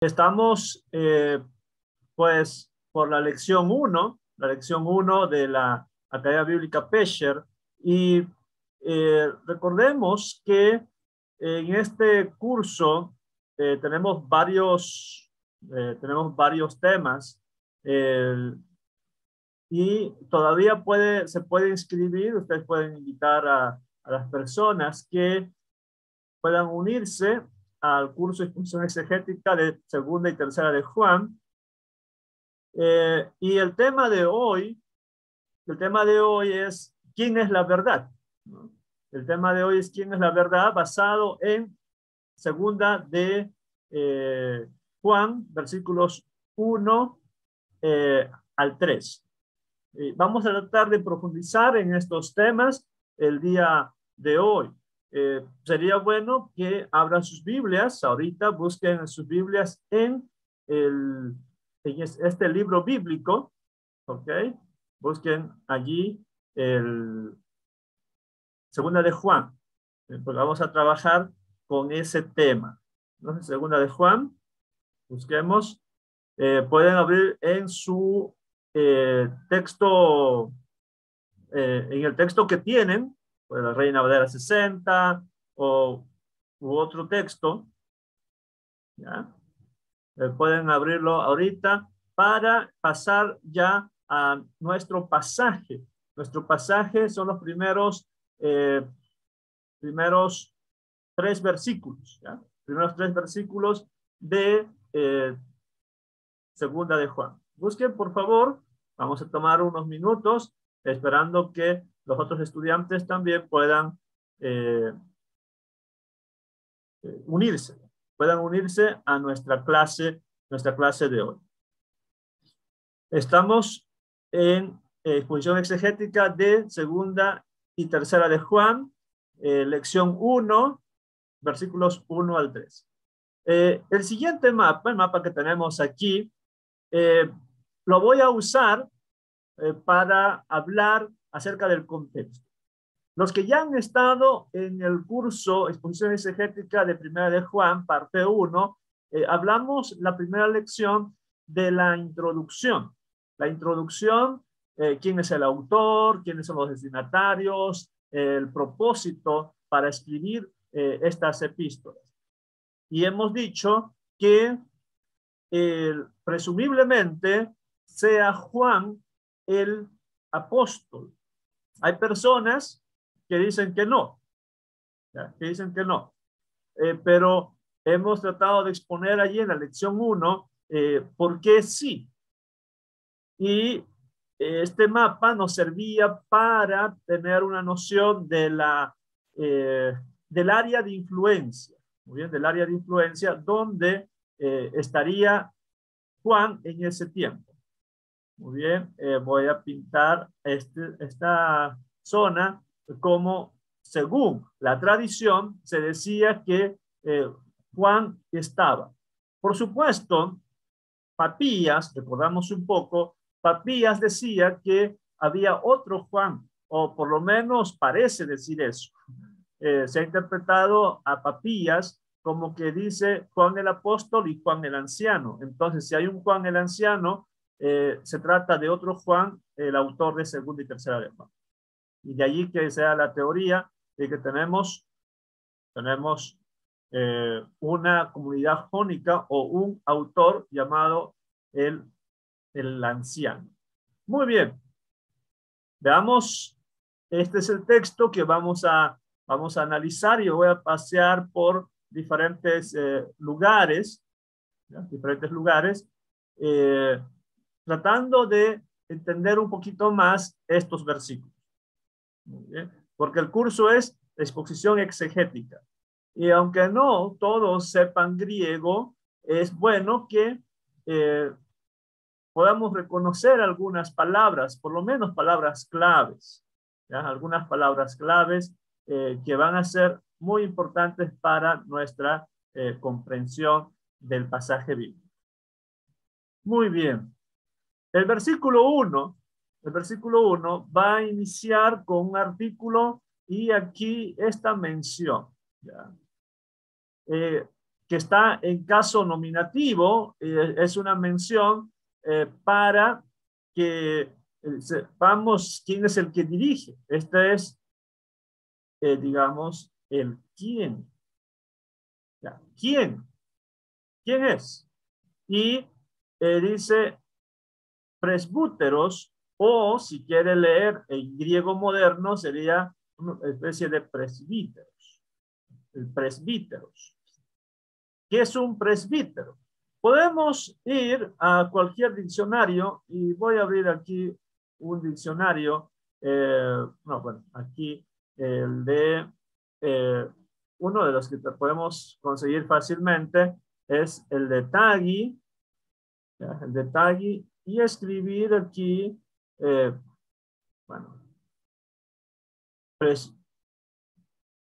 Estamos, pues, por la lección 1 de la Academia Bíblica Pesher, y recordemos que en este curso tenemos varios temas y todavía se puede inscribir. Ustedes pueden invitar a las personas que puedan unirse al curso de exposición exegética de segunda y tercera de Juan. Y el tema de hoy es ¿quién es la verdad? ¿No? El tema de hoy es ¿quién es la verdad? Basado en segunda de Juan, versículos 1 al 3. Vamos a tratar de profundizar en estos temas el día de hoy. Sería bueno que abran sus Biblias. Ahorita busquen sus Biblias en este libro bíblico, ¿ok? Busquen allí el segunda de Juan. Pues vamos a trabajar con ese tema. Entonces, segunda de Juan, busquemos. Pueden abrir en su texto, en el texto que tienen, pues la Reina Valera 60 u otro texto, ¿ya? Pueden abrirlo ahorita para pasar ya a nuestro pasaje. Nuestro pasaje son los primeros 3 versículos, ¿ya? Primeros 3 versículos de segunda de Juan. Busquen, por favor. Vamos a tomar unos minutos esperando que los otros estudiantes también puedan unirse a nuestra clase de hoy. Estamos en exposición exegética de segunda y tercera de Juan, lección 1, versículos 1 al 3. El siguiente mapa, el mapa que tenemos aquí, lo voy a usar para hablar acerca del contexto. Los que ya han estado en el curso Exposición Exegética de Primera de Juan, parte 1, hablamos la primera lección de la introducción. La introducción, quién es el autor, quiénes son los destinatarios, el propósito para escribir estas epístolas. Y hemos dicho que presumiblemente sea Juan el apóstol. Hay personas que dicen que no, ¿ya? Pero hemos tratado de exponer allí en la lección 1 por qué sí. Y este mapa nos servía para tener una noción de del área de influencia, muy bien, del área de influencia donde estaría Juan en ese tiempo. Muy bien, voy a pintar esta zona como, según la tradición, se decía que Juan estaba. Por supuesto, Papías, recordamos un poco, Papías decía que había otro Juan, o por lo menos parece decir eso. Se ha interpretado a Papías como que dice Juan el apóstol y Juan el anciano. Entonces, si hay un Juan el anciano, se trata de otro Juan, el autor de segunda y tercera de Juan. Y de allí que sea la teoría de que tenemos una comunidad jónica o un autor llamado el anciano. Muy bien. Veamos, este es el texto que vamos a analizar. Y voy a pasear por diferentes lugares, ¿ya? Tratando de entender un poquito más estos versículos. Muy bien. Porque el curso es exposición exegética. Y aunque no todos sepan griego, es bueno que podamos reconocer algunas palabras, por lo menos palabras claves, ¿ya? Algunas palabras claves que van a ser muy importantes para nuestra comprensión del pasaje bíblico. Muy bien. El versículo 1 va a iniciar con un artículo y aquí esta mención, ¿ya? que está en caso nominativo, es una mención para que sepamos quién es el que dirige. Este es, digamos, el quién. Ya, ¿quién? ¿Quién es? Y dice presbúteros, o si quiere leer en griego moderno, sería una especie de presbíteros. El presbíteros. ¿Qué es un presbítero? Podemos ir a cualquier diccionario y voy a abrir aquí un diccionario. Bueno, aquí el de uno de los que podemos conseguir fácilmente es el de Tagui, ¿ya? El de Tagui, y escribir aquí, bueno,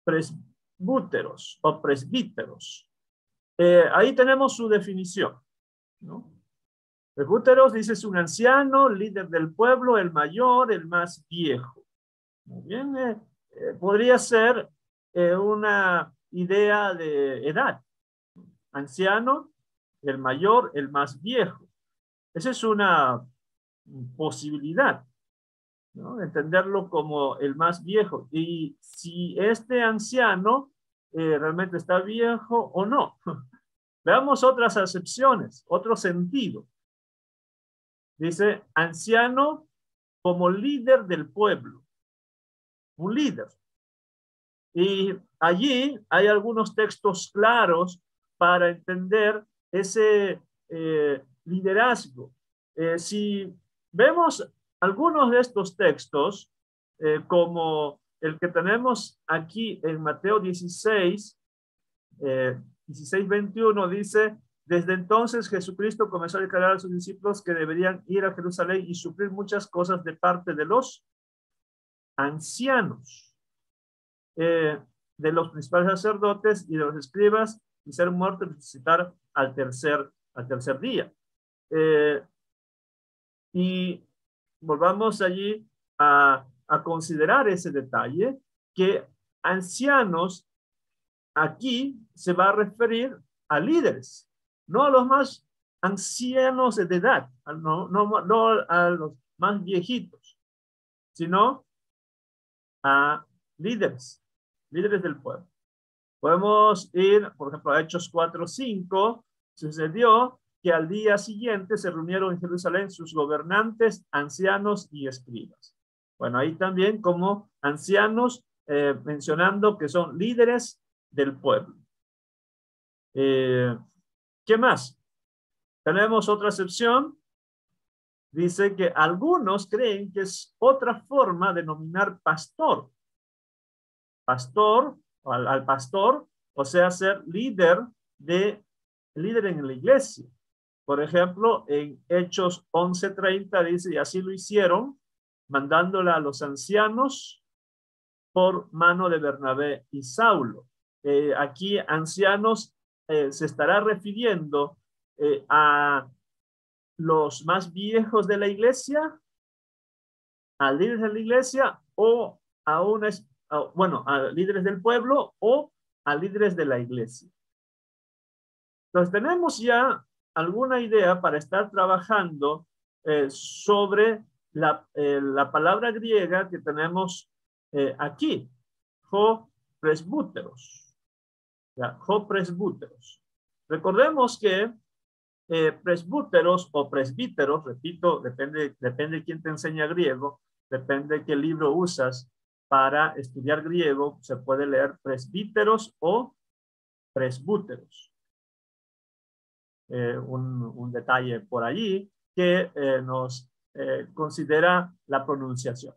presbúteros o presbíteros. Ahí tenemos su definición, ¿no? Presbúteros dice es un anciano, líder del pueblo, el mayor, el más viejo. Muy bien, podría ser una idea de edad. Anciano, el mayor, el más viejo. Esa es una posibilidad, ¿no? Entenderlo como el más viejo. Y si este anciano realmente está viejo o no. Veamos otras acepciones, otro sentido. Dice, anciano como líder del pueblo. Un líder. Y allí hay algunos textos claros para entender ese liderazgo. Si vemos algunos de estos textos, como el que tenemos aquí en Mateo 16, 16:21, dice, desde entonces Jesucristo comenzó a declarar a sus discípulos que deberían ir a Jerusalén y sufrir muchas cosas de parte de los ancianos, de los principales sacerdotes y de los escribas, y ser muerto y resucitar al tercer día. Y volvamos allí a considerar ese detalle, que ancianos aquí se va a referir a líderes, no a los más ancianos de edad, no a los más viejitos, sino a líderes del pueblo. Podemos ir, por ejemplo, a Hechos 4:5. Sucedió que al día siguiente se reunieron en Jerusalén sus gobernantes, ancianos y escribas. Bueno, ahí también como ancianos, mencionando que son líderes del pueblo. ¿Qué más? Tenemos otra excepción. Dice que algunos creen que es otra forma de nominar pastor. Pastor, al pastor, o sea, ser líder en la iglesia. Por ejemplo, en Hechos 11:30 dice, y así lo hicieron, mandándola a los ancianos por mano de Bernabé y Saulo. Aquí ancianos se estará refiriendo a los más viejos de la iglesia, a líderes de la iglesia, o a líderes del pueblo o a líderes de la iglesia. Entonces tenemos ya alguna idea para estar trabajando sobre la palabra griega que tenemos aquí, ho presbúteros. Ho presbúteros. Recordemos que presbúteros o presbíteros, repito, depende de quién te enseña griego, depende de qué libro usas para estudiar griego, se puede leer presbíteros o presbúteros. Un detalle por allí que nos considera la pronunciación.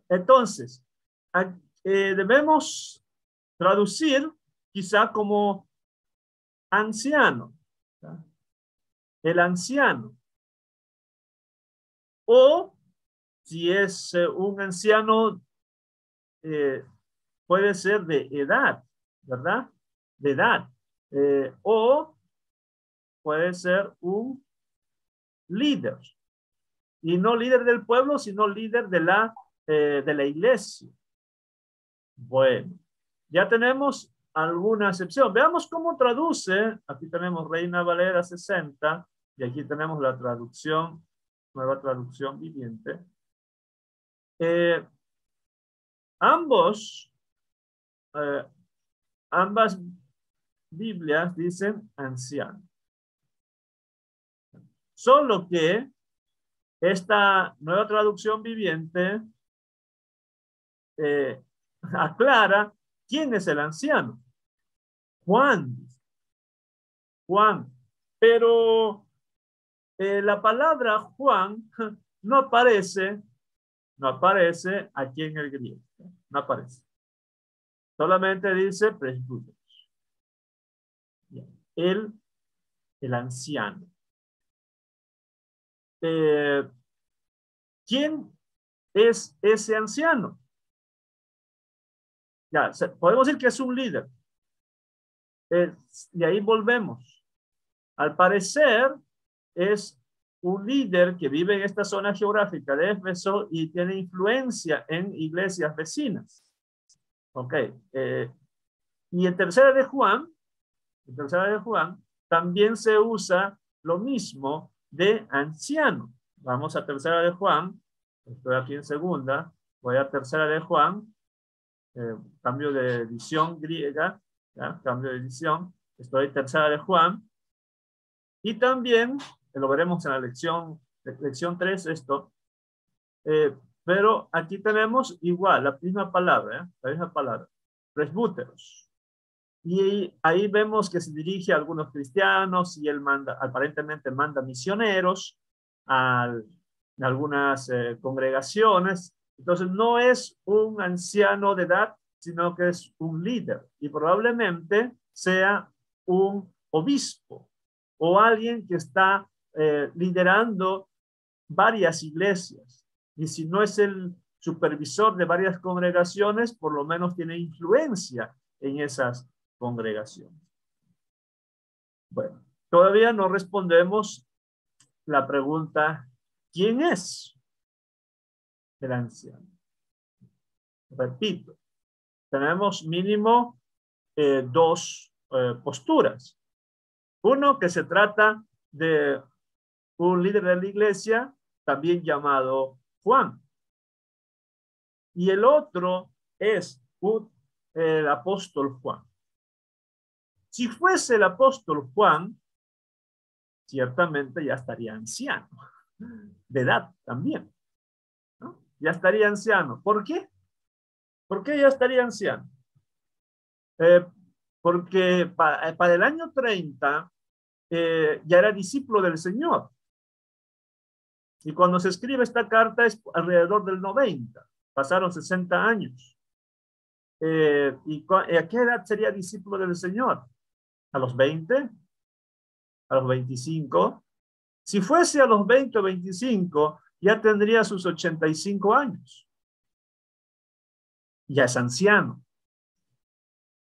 Entonces, debemos traducir quizá como anciano, ¿sí? El anciano. O si es un anciano, puede ser de edad, ¿verdad? De edad. O puede ser un líder. Y no líder del pueblo, sino líder de la iglesia. Bueno, ya tenemos alguna excepción. Veamos cómo traduce. Aquí tenemos Reina Valera 60 y aquí tenemos la traducción, nueva traducción viviente. Ambas Biblias dicen anciano. Solo que esta nueva traducción viviente aclara quién es el anciano. Juan. Juan. Pero la palabra Juan no aparece aquí en el griego. No aparece. Solamente dice presbúteros. El anciano. ¿Quién es ese anciano? Ya, podemos decir que es un líder. Y ahí volvemos. Al parecer, es un líder que vive en esta zona geográfica de Éfeso y tiene influencia en iglesias vecinas. Ok. Y en Tercera de Juan, también se usa lo mismo de anciano. Vamos a Tercera de Juan. Estoy aquí en segunda. Voy a Tercera de Juan. Cambio de edición griega. ¿Ya? Cambio de edición. Estoy en Tercera de Juan. Y también, lo veremos en la lección 3, esto. Pero aquí tenemos igual, la misma palabra. Presbúteros. Y ahí vemos que se dirige a algunos cristianos y él aparentemente manda misioneros a algunas congregaciones. Entonces no es un anciano de edad, sino que es un líder y probablemente sea un obispo o alguien que está liderando varias iglesias. Y si no es el supervisor de varias congregaciones, por lo menos tiene influencia en esas congregaciones. Bueno, todavía no respondemos la pregunta, ¿quién es el anciano? Repito, tenemos mínimo dos posturas. Uno, que se trata de un líder de la iglesia, también llamado Juan. Y el otro es el apóstol Juan. Si fuese el apóstol Juan, ciertamente ya estaría anciano, de edad también, ¿no? Ya estaría anciano. ¿Por qué? ¿Por qué ya estaría anciano? Porque para el año 30 ya era discípulo del Señor. Y cuando se escribe esta carta es alrededor del 90. Pasaron 60 años. ¿Y a qué edad sería discípulo del Señor? ¿A los 20? ¿A los 25? Si fuese a los 20 o 25, ya tendría sus 85 años. Ya es anciano.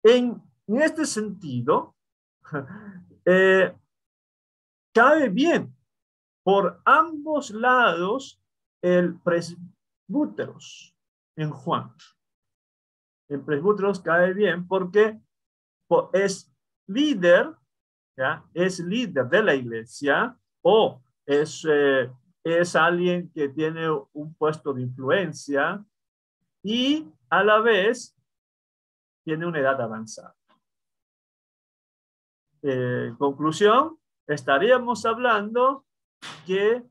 En este sentido, cabe bien por ambos lados el presbúteros en Juan. El presbúteros cae bien porque es líder, ¿ya? Es líder de la iglesia o es alguien que tiene un puesto de influencia y a la vez tiene una edad avanzada. En conclusión, estaríamos hablando que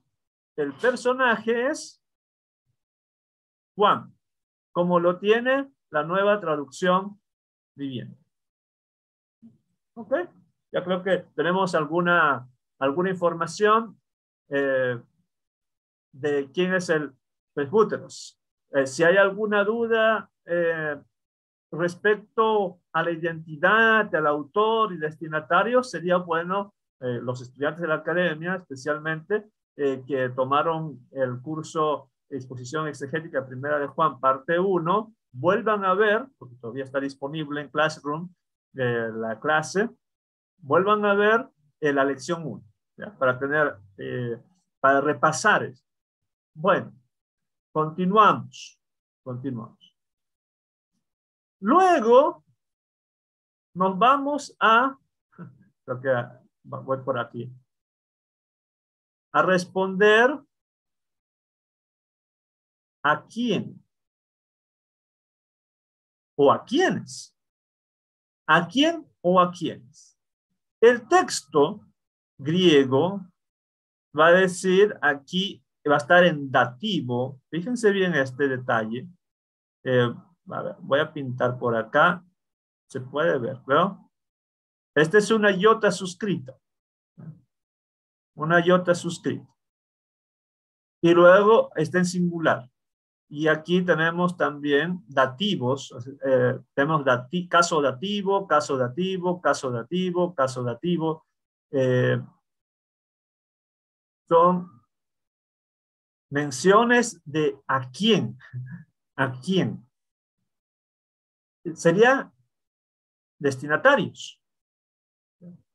el personaje es Juan, como lo tiene la nueva traducción viviente. ¿Ok? Ya creo que tenemos alguna información de quién es el presbúteros. Si hay alguna duda respecto a la identidad, al autor y destinatario, sería bueno los estudiantes de la academia, especialmente que tomaron el curso Exposición Exegética Primera de Juan, parte 1, vuelvan a ver, porque todavía está disponible en Classroom, la clase, vuelvan a ver la lección 1, ¿ya? Para repasar esto. Bueno, continuamos. Luego nos vamos a, creo que voy por aquí, a responder a quién o a quiénes. ¿A quién o a quiénes? El texto griego va a decir aquí, va a estar en dativo. Fíjense bien este detalle. A ver, voy a pintar por acá. Se puede ver, ¿no? Esta es una iota suscrita. Una iota suscrita. Y luego está en singular. Y aquí tenemos también dativos. Tenemos caso dativo, caso dativo, caso dativo, caso dativo. Son menciones de a quién. ¿A quién? Sería destinatarios.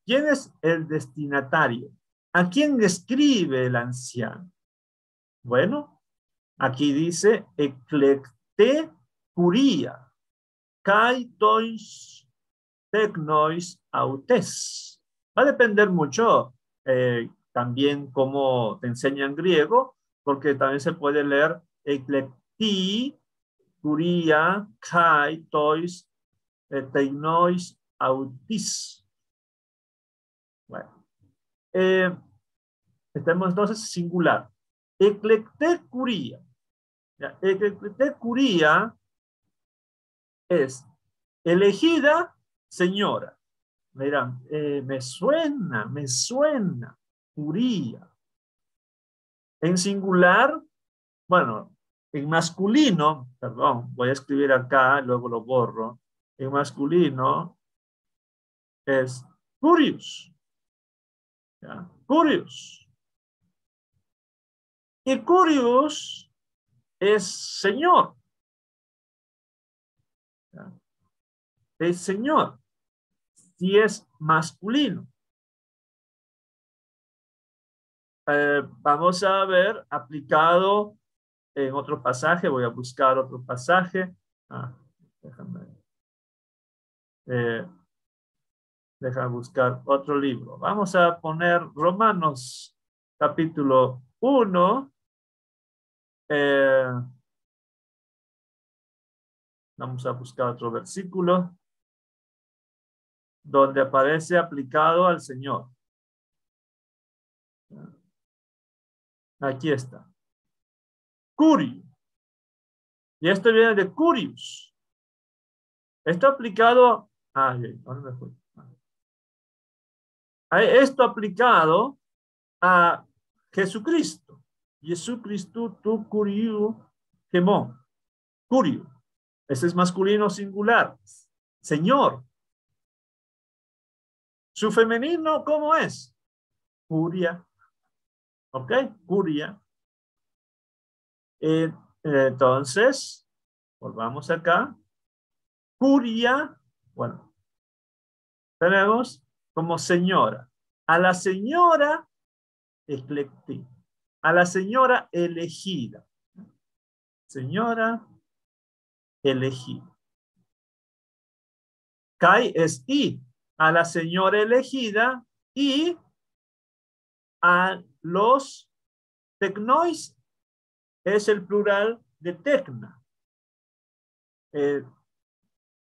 ¿Quién es el destinatario? ¿A quién escribe el anciano? Bueno, aquí dice eclecte curia, kai tois tecnois autes. Va a depender mucho también cómo te enseñan griego, porque también se puede leer eclecti curia, kai tois tecnois autis. Bueno, estamos entonces singular. Eclecte curia. Eclecte curia es elegida señora. Miran, me suena, curia. En singular, bueno, en masculino, perdón, voy a escribir acá, luego lo borro. En masculino es curious. ¿Ya? Curious. Y curious es señor. ¿Ya? Es señor. Si es masculino. Vamos a ver aplicado en otro pasaje. Voy a buscar otro pasaje. Déjame buscar otro libro. Vamos a poner Romanos capítulo 1. Vamos a buscar otro versículo donde aparece aplicado al Señor. Aquí está. Curio. Y esto viene de curious. Esto aplicado. ¿Dónde me fui? Esto aplicado a Jesucristo. Jesucristo tu curio gemón. Curio. Ese es masculino singular. Señor. Su femenino, ¿cómo es? Curia. ¿Ok? Curia. Entonces, volvamos acá. Curia, bueno, tenemos como señora. A la señora eclecti. A la señora elegida. Señora elegida. Kai es i. A la señora elegida y a los tecnois es el plural de tecna.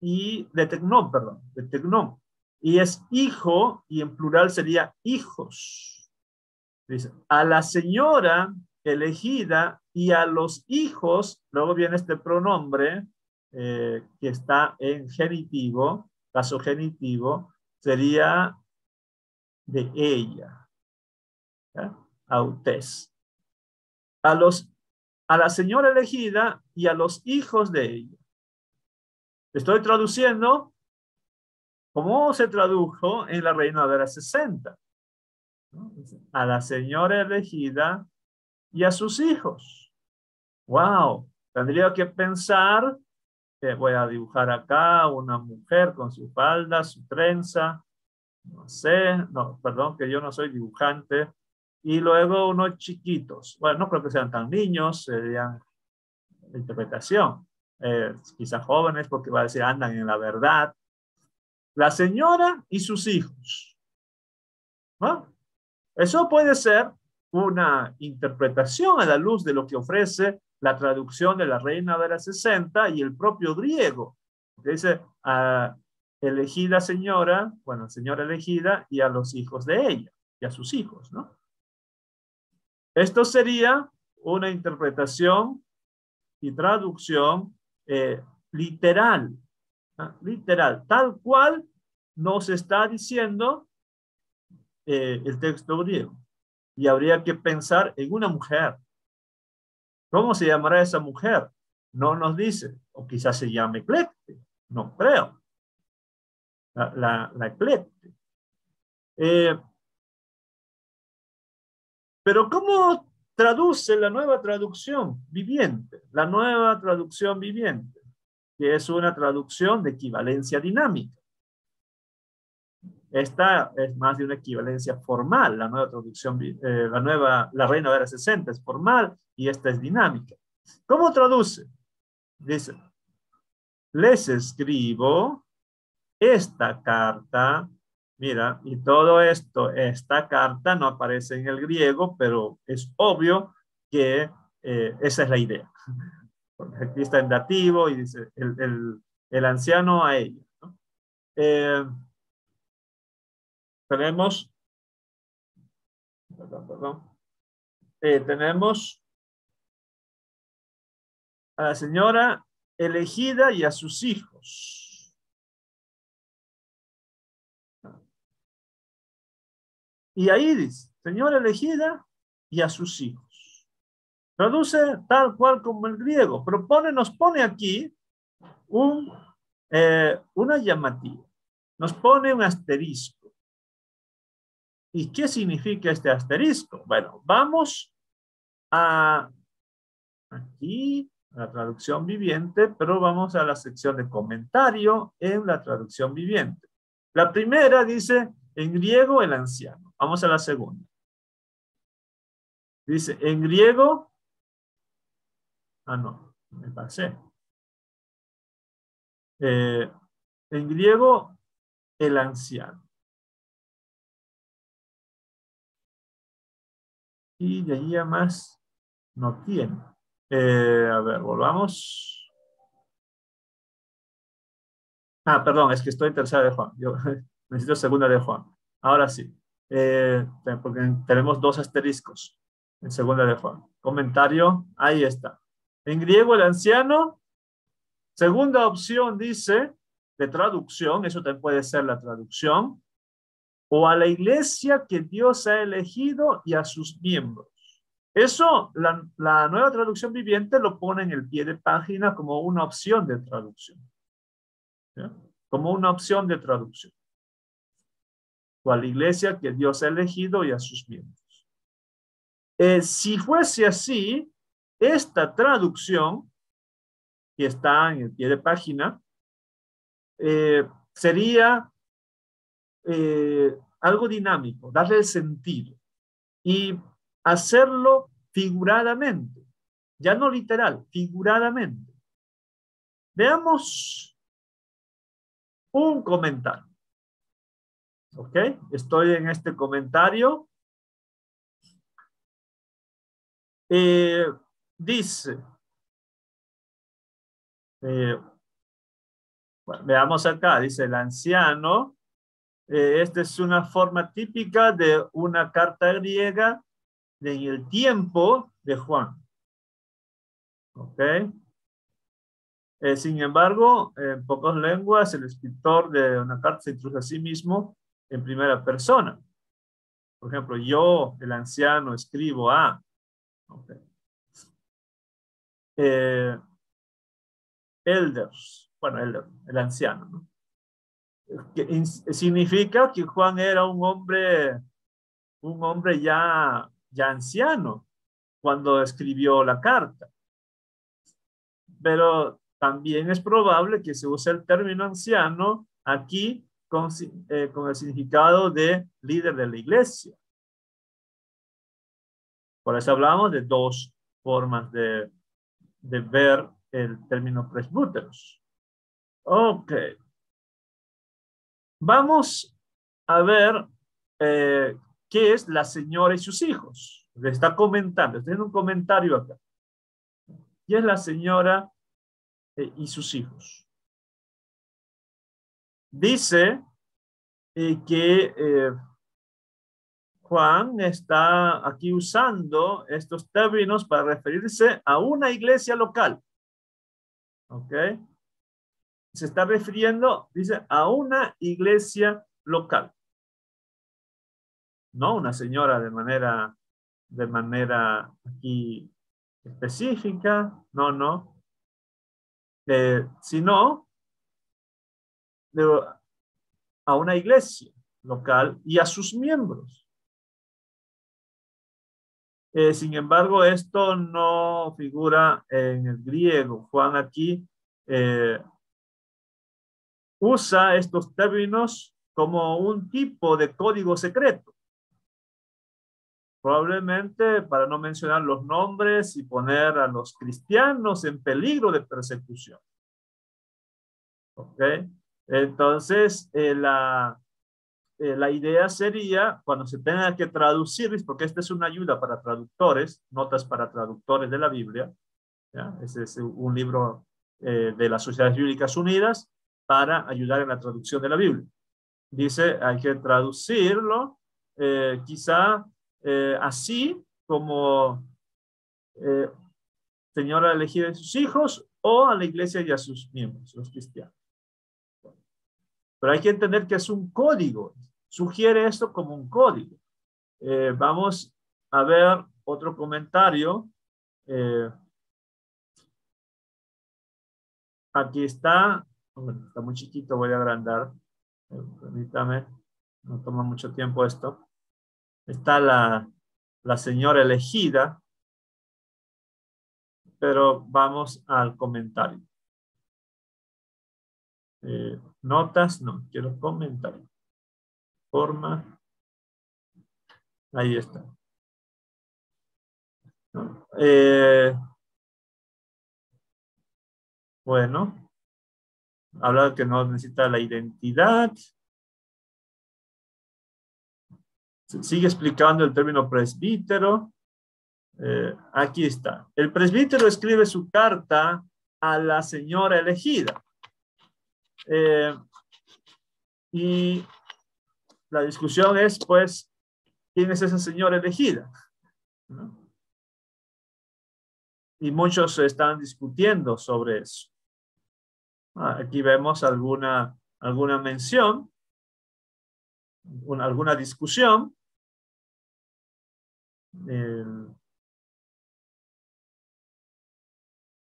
Y de tecnón, perdón, de tecnón. Y es hijo, y en plural sería hijos. Dice, a la señora elegida y a los hijos, luego viene este pronombre que está en genitivo, caso genitivo, sería de ella. ¿Ya? Autes. A la señora elegida y a los hijos de ella. Estoy traduciendo como se tradujo en la Reina Valera 60. ¿No? A la señora elegida y a sus hijos. ¡Wow! Tendría que pensar, voy a dibujar acá una mujer con su falda, su trenza, no sé, no, perdón que yo no soy dibujante, y luego unos chiquitos. Bueno, no creo que sean tan niños, serían interpretación. Quizás jóvenes porque va a decir andan en la verdad. la señora y sus hijos. ¿No? Eso puede ser una interpretación a la luz de lo que ofrece la traducción de la Reina Valera 60 y el propio griego. Dice, elegida señora, bueno, señora elegida, y a los hijos de ella, y a sus hijos, ¿no? Esto sería una interpretación y traducción literal, ¿no? Literal, tal cual nos está diciendo el texto griego. Y habría que pensar en una mujer. ¿Cómo se llamará esa mujer? No nos dice. O quizás se llame Eclecte. No creo. La Eclecte. Pero ¿cómo traduce la nueva traducción viviente? La nueva traducción viviente, que es una traducción de equivalencia dinámica. Esta es más de una equivalencia formal. La nueva traducción, la Reina Valera 60 es formal y esta es dinámica. ¿Cómo traduce? Dice, les escribo esta carta. Mira, y todo esto, esta carta no aparece en el griego, pero es obvio que esa es la idea. Porque aquí está en dativo y dice el anciano a ella, ¿no? Tenemos, tenemos a la señora elegida y a sus hijos. Y ahí dice, señora elegida y a sus hijos. Traduce tal cual como el griego, pero nos pone aquí una llamativa. Nos pone un asterisco. ¿Y qué significa este asterisco? Bueno, vamos a aquí, a la traducción viviente, pero vamos a la sección de comentario en la traducción viviente. La primera dice, en griego, el anciano. Vamos a la segunda. Dice, en griego, no, me pasé. En griego, el anciano. Y de ahí a más no tiene. A ver, volvamos. Perdón, es que estoy en tercera de Juan. Yo necesito segunda de Juan. Ahora sí. Porque tenemos dos asteriscos en segunda de Juan. Comentario, ahí está. En griego, el anciano. Segunda opción dice, de traducción, eso también puede ser la traducción, o a la iglesia que Dios ha elegido y a sus miembros. Eso, la nueva traducción viviente lo pone en el pie de página como una opción de traducción. ¿Ya? Como una opción de traducción. O a la iglesia que Dios ha elegido y a sus miembros. Si fuese así, esta traducción, que está en el pie de página, sería algo dinámico, darle el sentido y hacerlo figuradamente, ya no literal, figuradamente. Veamos un comentario. ¿Ok? Estoy en este comentario. Dice, bueno, veamos acá, dice el anciano. Esta es una forma típica de una carta griega en el tiempo de Juan. ¿Ok? Sin embargo, en pocas lenguas, el escritor de una carta se introduce a sí mismo en primera persona. Por ejemplo, yo, el anciano, escribo a. Okay. Elders, bueno, el anciano, ¿no? Que significa que Juan era un hombre ya anciano cuando escribió la carta. Pero también es probable que se use el término anciano aquí con el significado de líder de la iglesia. Por eso hablamos de dos formas de ver el término presbúteros. Ok. Vamos a ver qué es la señora y sus hijos. Le está comentando, está haciendo un comentario acá. ¿Qué es la señora y sus hijos? Dice que Juan está aquí usando estos términos para referirse a una iglesia local. ¿Ok? Se está refiriendo, dice, a una iglesia local. No una señora de manera aquí específica, no. Sino a una iglesia local y a sus miembros. Sin embargo, esto no figura en el griego. Juan aquí usa estos términos como un tipo de código secreto. Probablemente para no mencionar los nombres y poner a los cristianos en peligro de persecución. ¿Ok? Entonces, la idea sería, cuando se tenga que traducir, porque esta es una ayuda para traductores, notas para traductores de la Biblia, ¿ya? Ese es un libro de las Sociedades Bíblicas Unidas para ayudar en la traducción de la Biblia. Dice, hay que traducirlo, quizá así como señora elegida de sus hijos o a la iglesia y a sus miembros, los cristianos. Pero hay que entender que es un código. Sugiere esto como un código. Vamos a ver otro comentario. Aquí está. Bueno, está muy chiquito, voy a agrandar. Permítame. No toma mucho tiempo esto. Está la señora elegida. Pero vamos al comentario. Notas, no, quiero comentario. Forma. Ahí está. ¿No? Bueno, habla que no necesita la identidad. Sigue explicando el término presbítero. Aquí está. El presbítero escribe su carta a la señora elegida. Y la discusión es, pues, ¿quién es esa señora elegida? ¿No? Y muchos están discutiendo sobre eso. Aquí vemos alguna mención, alguna discusión.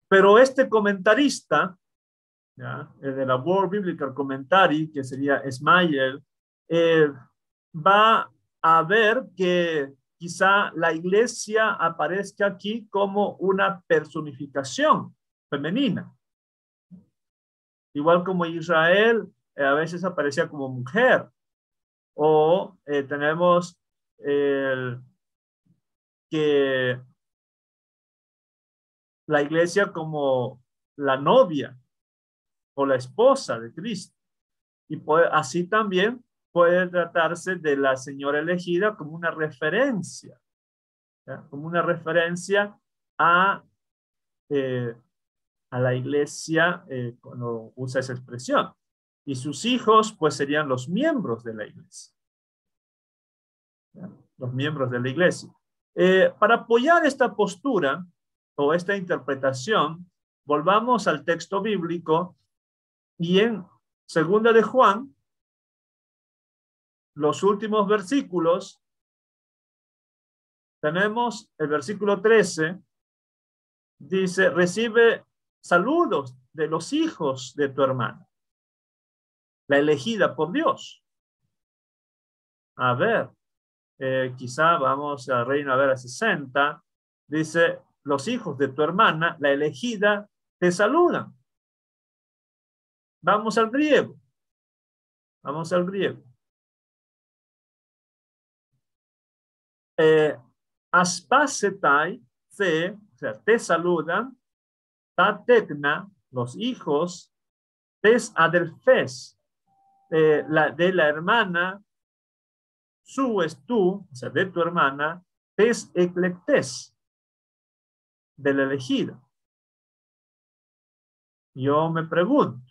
Pero este comentarista, ¿ya? El de la World Biblical Commentary, que sería Smayer, va a ver que quizá la iglesia aparezca aquí como una personificación femenina. Igual como Israel a veces aparecía como mujer. O tenemos que la iglesia como la novia o la esposa de Cristo. Y así también puede tratarse de la señora elegida como una referencia, ¿ya? Como una referencia a la iglesia cuando usa esa expresión. Y sus hijos pues serían los miembros de la iglesia. ¿Ya? Los miembros de la iglesia. Para apoyar esta postura o esta interpretación, volvamos al texto bíblico y en 2 de Juan, los últimos versículos, tenemos el versículo 13, dice, recibe saludos de los hijos de tu hermana, la elegida por Dios. A ver, quizá vamos a Reina a ver a 60, dice, los hijos de tu hermana, la elegida, te saludan. Vamos al griego. Vamos al griego. Aspacetai, o sea, te saludan, ta tecna, los hijos, tes adelfes, de la hermana, su es tú, o sea, de tu hermana, es eclectés, de la elegida. Yo me pregunto,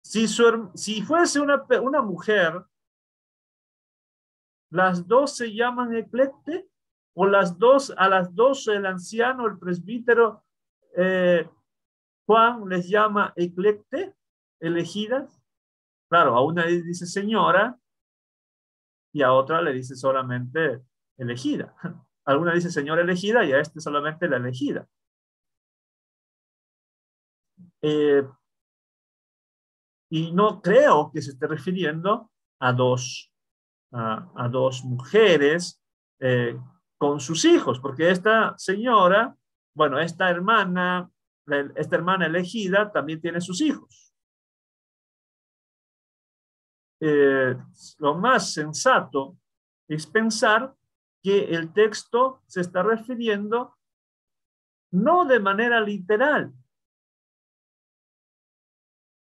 si fuese una mujer, ¿las dos se llaman eclecte? ¿O a las dos el anciano, el presbítero, Juan les llama eclecte, elegidas? Claro, a una le dice señora y a otra le dice solamente elegida. A una dice señora elegida y a este solamente la elegida. Y no creo que se esté refiriendo a dos mujeres con sus hijos, porque esta señora, bueno, esta hermana elegida también tiene sus hijos. Lo más sensato es pensar que el texto se está refiriendo no de manera literal,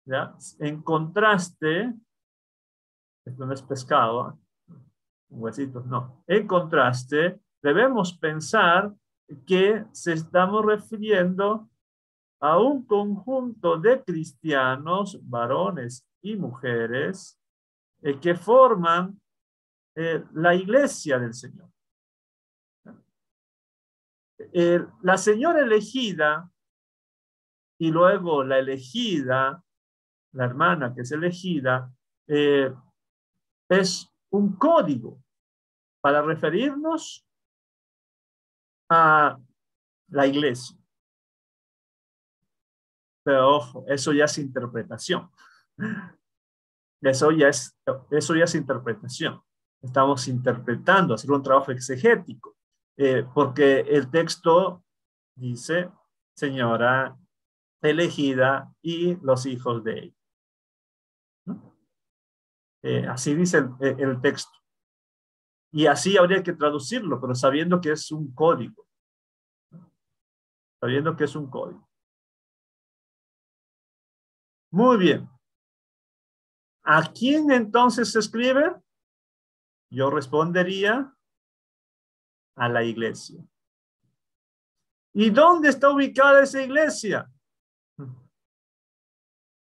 ¿ya? En contraste, esto no es pescado, huesitos, no. En contraste, debemos pensar que se estamos refiriendo a un conjunto de cristianos, varones y mujeres, que forman la iglesia del Señor. La señora elegida y luego la elegida, la hermana que es elegida, es un código para referirnos a la iglesia. Pero ojo, eso ya es interpretación. Eso ya es interpretación. Estamos interpretando, hacer un trabajo exegético, porque el texto dice, señora elegida y los hijos de ella. ¿No? Así dice el texto. Y así habría que traducirlo, pero sabiendo que es un código. Sabiendo que es un código. Muy bien. ¿A quién entonces se escribe? Yo respondería a la iglesia. ¿Y dónde está ubicada esa iglesia?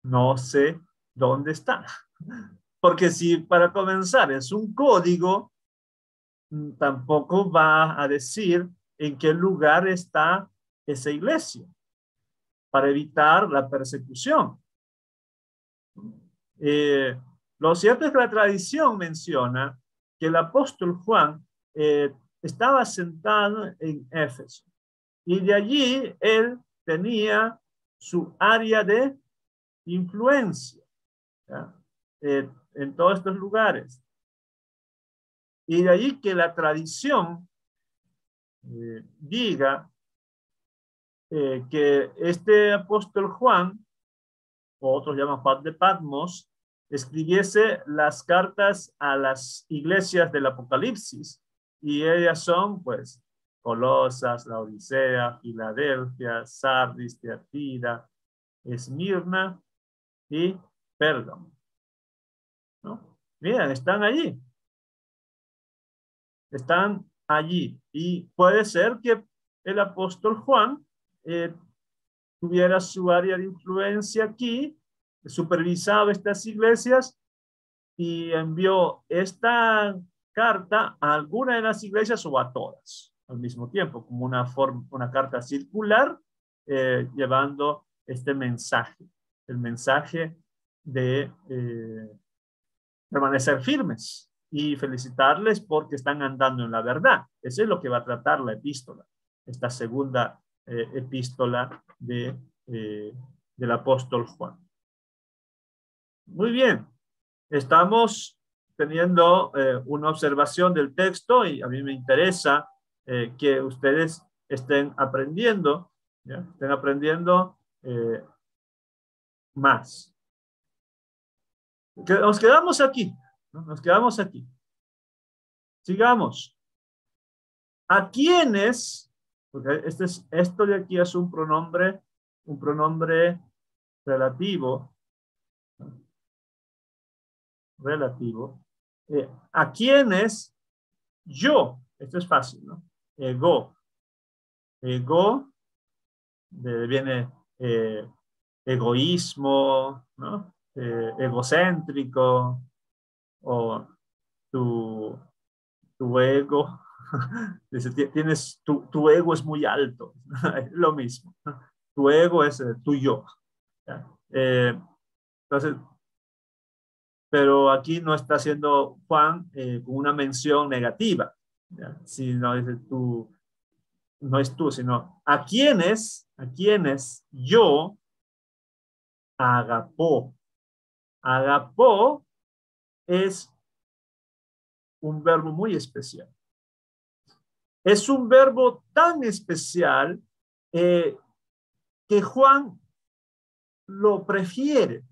No sé dónde está. Porque si para comenzar es un código, tampoco va a decir en qué lugar está esa iglesia para evitar la persecución. Lo cierto es que la tradición menciona que el apóstol Juan estaba sentado en Éfeso y de allí él tenía su área de influencia, en todos estos lugares. Y de allí que la tradición diga que este apóstol Juan, o otros llaman Juan de Patmos, escribiese las cartas a las iglesias del Apocalipsis, y ellas son, pues, Colosas, Laodicea, Filadelfia, Sardis, Tiatira, Esmirna y Pérgamo. ¿No? Miren, están allí. Están allí. Y puede ser que el apóstol Juan tuviera su área de influencia aquí, supervisaba estas iglesias y envió esta carta a alguna de las iglesias o a todas al mismo tiempo, como una carta circular, llevando este mensaje, el mensaje de permanecer firmes y felicitarles porque están andando en la verdad. Eso es lo que va a tratar la epístola, esta segunda epístola del apóstol Juan. Muy bien, estamos teniendo una observación del texto y a mí me interesa que ustedes estén aprendiendo, ¿ya? Estén aprendiendo más. Nos quedamos aquí, ¿no? Nos quedamos aquí. Sigamos. ¿A quiénes? Porque esto de aquí es un pronombre relativo. relativo. ¿A quiénes? Yo. Esto es fácil, ¿no? Ego. Ego, viene egoísmo, ¿no? Egocéntrico, o tu ego. Dice, tienes, tu ego es muy alto. Es lo mismo. Tu ego es tu yo. Entonces, pero aquí no está haciendo Juan con una mención negativa, ¿ya? Sino dice tú, no es tú, sino a quienes yo agapó. Agapó es un verbo muy especial. Es un verbo tan especial que Juan lo prefiere.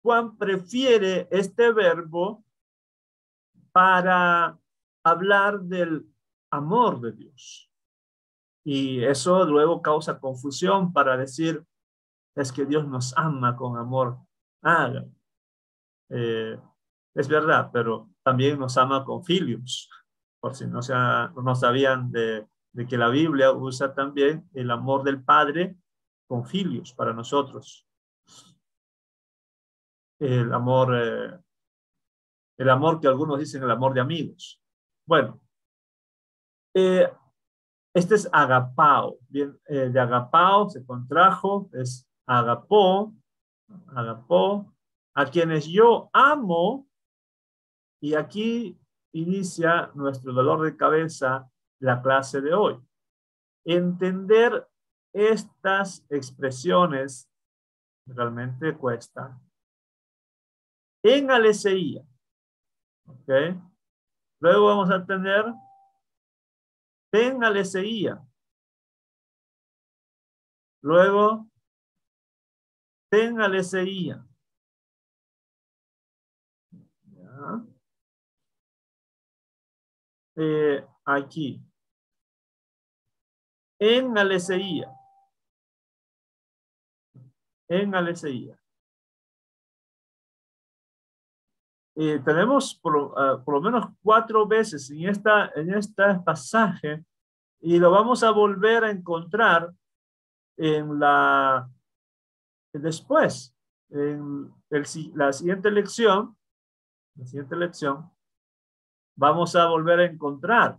Juan prefiere este verbo para hablar del amor de Dios. Y eso luego causa confusión para decir, es que Dios nos ama con amor. Es verdad, pero también nos ama con filius, por si no sabían de que la Biblia usa también el amor del Padre con filius para nosotros. El amor que algunos dicen el amor de amigos. Bueno, este es agapao. Bien, de agapao se contrajo, es agapó, a quienes yo amo, y aquí inicia nuestro dolor de cabeza, la clase de hoy. Entender estas expresiones realmente cuesta. En aleseía, ¿ok? Luego vamos a tener en aleseía. Luego, en aleseía. Aquí. En aleseía. En aleseía. Tenemos por lo menos 4 veces en este pasaje, y lo vamos a volver a encontrar después, en la siguiente lección. Vamos a volver a encontrar,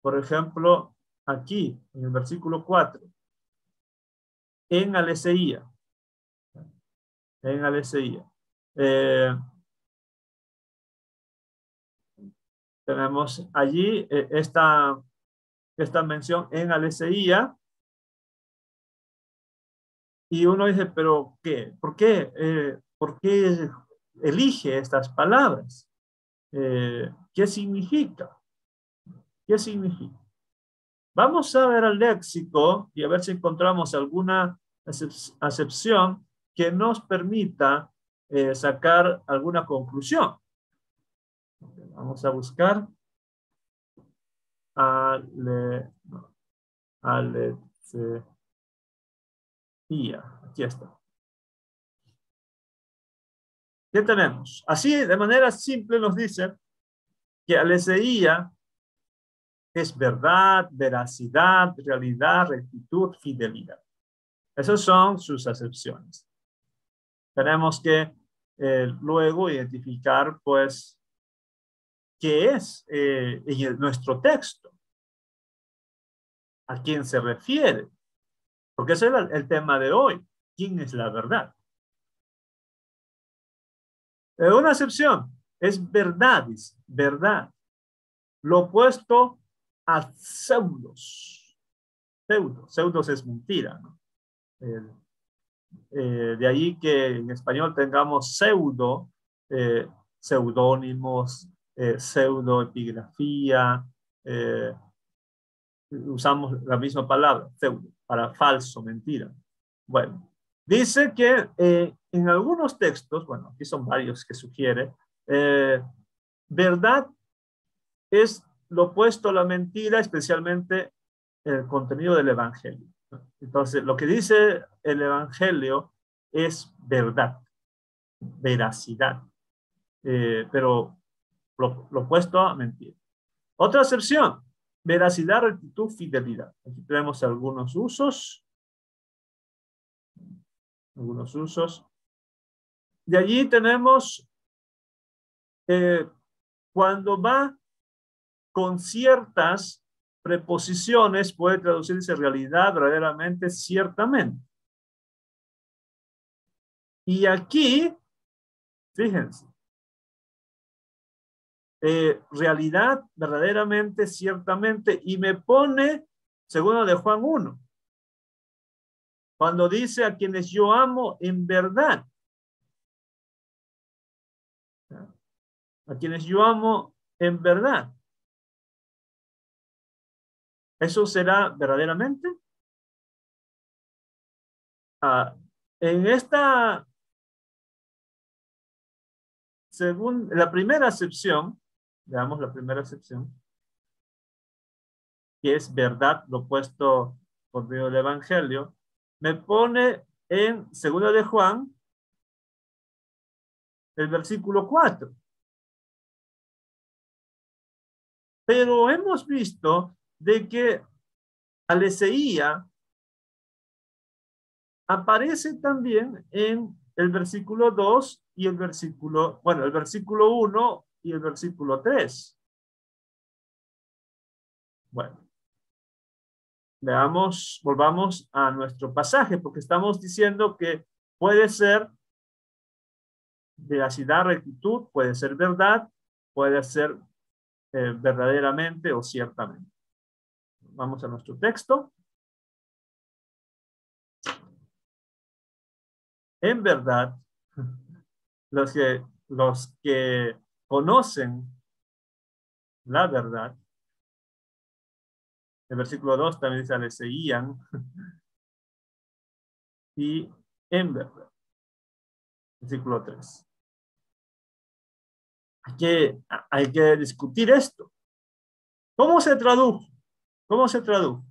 por ejemplo, aquí, en el versículo 4, en aleseía. En aleseía. Tenemos allí esta mención en aleseía, y uno dice, pero ¿qué? ¿Por qué? ¿Por qué elige estas palabras? ¿Qué significa? ¿Qué significa? Vamos a ver al léxico y a ver si encontramos alguna acepción que nos permita sacar alguna conclusión. Vamos a buscar aquí está. ¿Qué tenemos? Así, de manera simple, nos dice que aleseía es verdad, veracidad, realidad, rectitud, fidelidad. Esas son sus acepciones. Tenemos que luego identificar, pues, qué es en nuestro texto, a quién se refiere, porque ese es el tema de hoy. ¿Quién es la verdad? Una acepción es verdad, verdad. Lo opuesto a pseudos. Pseudos es mentira, ¿no? De ahí que en español tengamos seudónimos, pseudoepigrafía, usamos la misma palabra, pseudo, para falso, mentira. Bueno, dice que en algunos textos, bueno, aquí son varios que sugiere, verdad es lo opuesto a la mentira, especialmente el contenido del evangelio. Entonces, lo que dice el evangelio es verdad, veracidad. pero lo opuesto a mentira. Otra acepción, veracidad, rectitud, fidelidad. Aquí tenemos algunos usos. De allí tenemos cuando va con ciertas preposiciones, puede traducirse realidad, verdaderamente, ciertamente. Y aquí, fíjense, realidad, verdaderamente, ciertamente, y me pone, segundo de Juan 1, cuando dice a quienes yo amo en verdad. A quienes yo amo en verdad. ¿Eso será verdaderamente? En esta, según la primera acepción, veamos la primera acepción, que es verdad, lo opuesto por medio del Evangelio, me pone en 2 de Juan, el versículo 4. Pero hemos visto de que aleseía aparece también en el versículo 2 y el versículo 1 y el versículo 3. Bueno, veamos, volvamos a nuestro pasaje, porque estamos diciendo que puede ser veracidad, rectitud, puede ser verdad, puede ser verdaderamente o ciertamente. Vamos a nuestro texto. En verdad, los que conocen la verdad, el versículo 2 también dice, le seguían, y en verdad, versículo 3. Hay que discutir esto. ¿Cómo se tradujo? ¿Cómo se tradujo?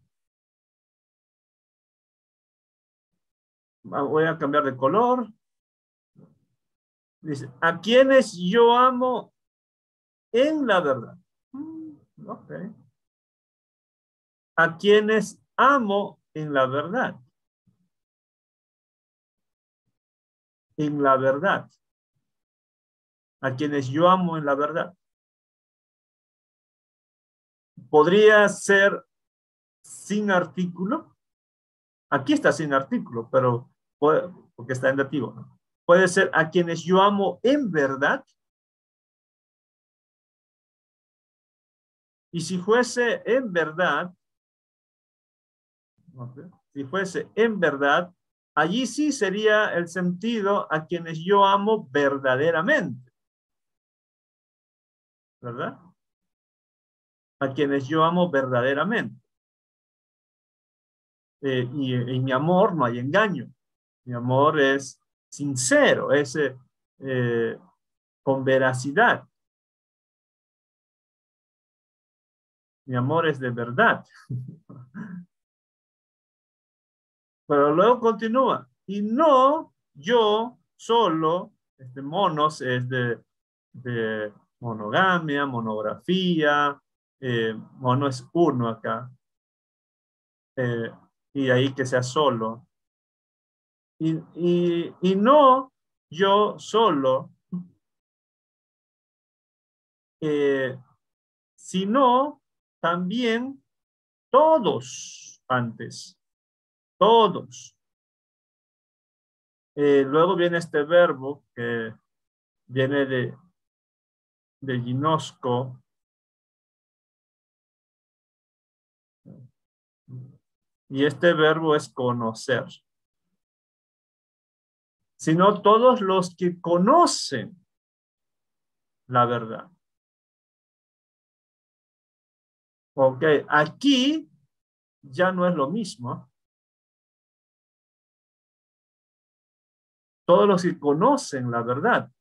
Voy a cambiar de color. Dice, a quienes yo amo en la verdad. Ok. A quienes amo en la verdad. En la verdad. A quienes yo amo en la verdad. Podría ser sin artículo. Aquí está sin artículo, pero porque está en dativo, ¿no? Puede ser a quienes yo amo en verdad. Y si fuese en verdad, si fuese en verdad, allí sí sería el sentido a quienes yo amo verdaderamente. ¿Verdad? A quienes yo amo verdaderamente. Y en mi amor no hay engaño. Mi amor es sincero, es con veracidad. Mi amor es de verdad. Pero luego continúa. Y no yo solo, monos es de monogamia, monografía, mono es uno acá. Y ahí que sea solo. Y no yo solo, sino también todos antes. Todos. Luego viene este verbo que viene de ginosco. Y este verbo es conocer. Sino todos los que conocen la verdad. Ok, aquí ya no es lo mismo. Todos los que conocen la verdad.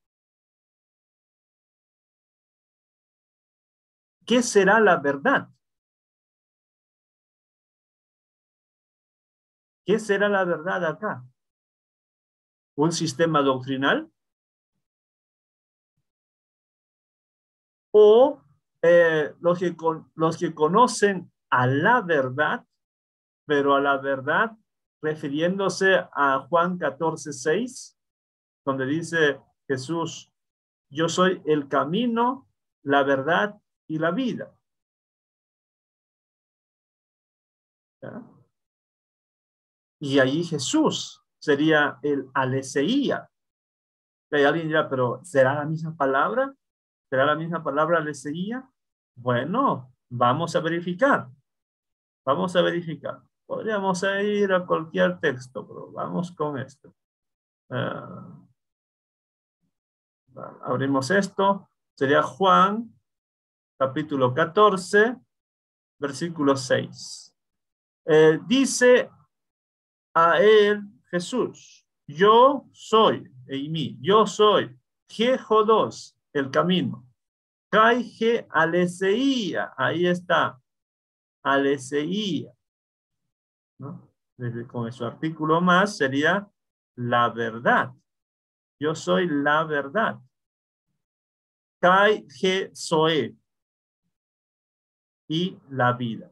¿Qué será la verdad? ¿Qué será la verdad acá? ¿Un sistema doctrinal? o los que conocen a la verdad, pero a la verdad refiriéndose a Juan 14:6, donde dice Jesús, yo soy el camino, la verdad y la vida. ¿Ya? Y allí Jesús sería el aleseía. Y alguien dirá, pero ¿será la misma palabra? ¿Será la misma palabra aleseía? Bueno, vamos a verificar. Vamos a verificar. Podríamos ir a cualquier texto, pero vamos con esto. Abrimos esto. Sería Juan, capítulo 14, versículo 6. Dice a él Jesús, yo soy, Eimi, yo soy, Jehodos, el camino. Caige aleseía, ahí está, aleseía, ¿no? Con su artículo más sería la verdad. Yo soy la verdad. Kai je soe y la vida.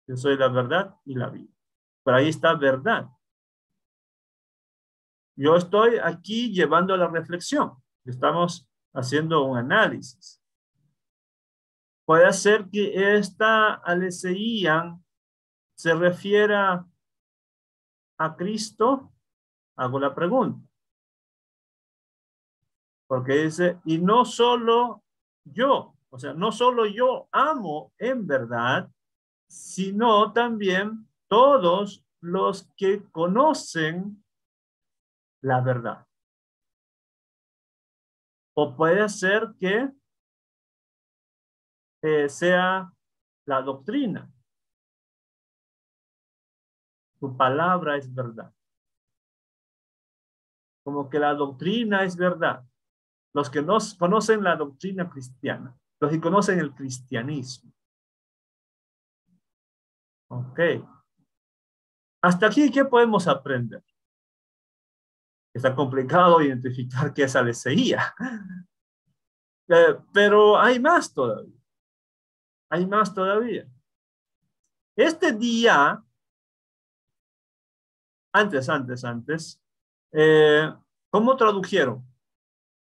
Yo soy la verdad y la vida. Pero ahí está verdad. Yo estoy aquí llevando la reflexión. Estamos haciendo un análisis. Puede ser que esta aleseía se refiera a Cristo. Hago la pregunta. Porque dice, y no solo yo, o sea, no solo yo amo en verdad, sino también todos los que conocen la verdad. O puede ser que sea la doctrina. Tu palabra es verdad. Como que la doctrina es verdad. Los que no conocen la doctrina cristiana, los que conocen el cristianismo. Ok. Hasta aquí, ¿qué podemos aprender? Está complicado identificar qué es aleseía. Pero hay más todavía. Hay más todavía. Este día, antes, ¿cómo tradujeron?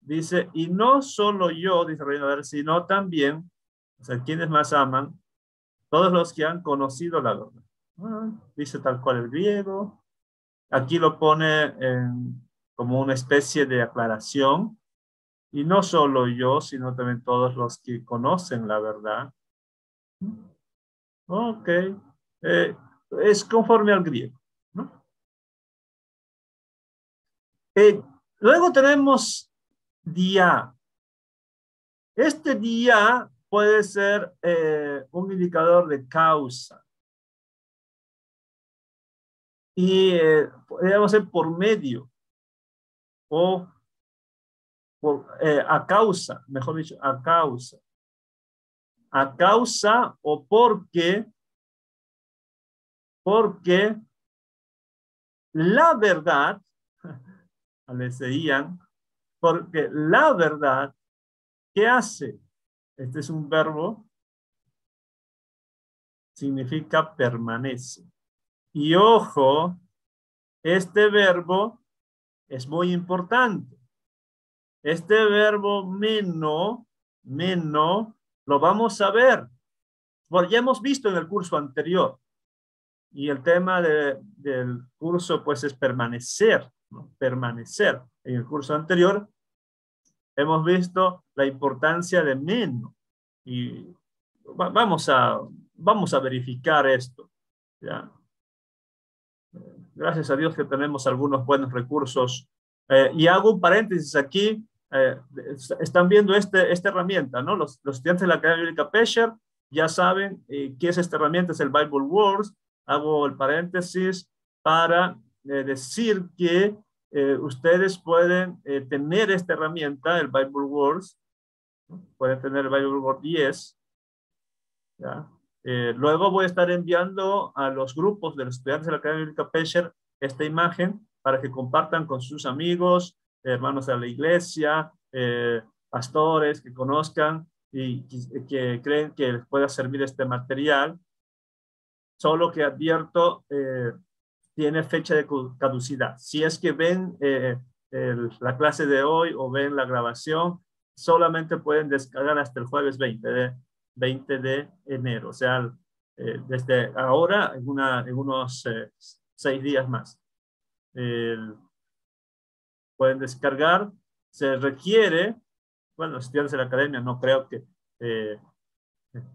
Dice, y no solo yo, dice Reina Valera, sino también, o sea, quienes más aman, todos los que han conocido la verdad. Dice tal cual el griego. Aquí lo pone como una especie de aclaración. Y no solo yo, sino también todos los que conocen la verdad. Ok. Es conforme al griego, ¿no? Luego tenemos día. Este día puede ser un indicador de causa. Y podríamos ser por medio o a causa, mejor dicho, a causa. A causa o porque la verdad, les decían, porque la verdad, ¿qué hace? Este es un verbo, significa permanece. Y ojo, este verbo es muy importante. Este verbo meno, lo vamos a ver. Porque ya hemos visto en el curso anterior. Y el tema del curso, pues, es permanecer, ¿no? Permanecer. En el curso anterior hemos visto la importancia de meno. Y vamos a verificar esto, ¿ya? Gracias a Dios que tenemos algunos buenos recursos. Y hago un paréntesis aquí. Están viendo esta herramienta, ¿no? Los estudiantes de la Academia Bíblica Pesher ya saben qué es esta herramienta, es el Bible Words. Hago el paréntesis para decir que ustedes pueden tener esta herramienta, el Bible Words, ¿no? Pueden tener el Bible Word 10, ¿ya? Luego voy a estar enviando a los grupos de los estudiantes de la Academia Bíblica Pesher esta imagen para que compartan con sus amigos, hermanos de la iglesia, pastores que conozcan y que creen que les pueda servir este material. Solo que advierto, tiene fecha de caducidad. Si es que ven la clase de hoy o ven la grabación, solamente pueden descargar hasta el jueves 20 de enero. O sea, desde ahora, en unos 6 días más. Pueden descargar. Se requiere, bueno, los estudiantes de la academia no creo que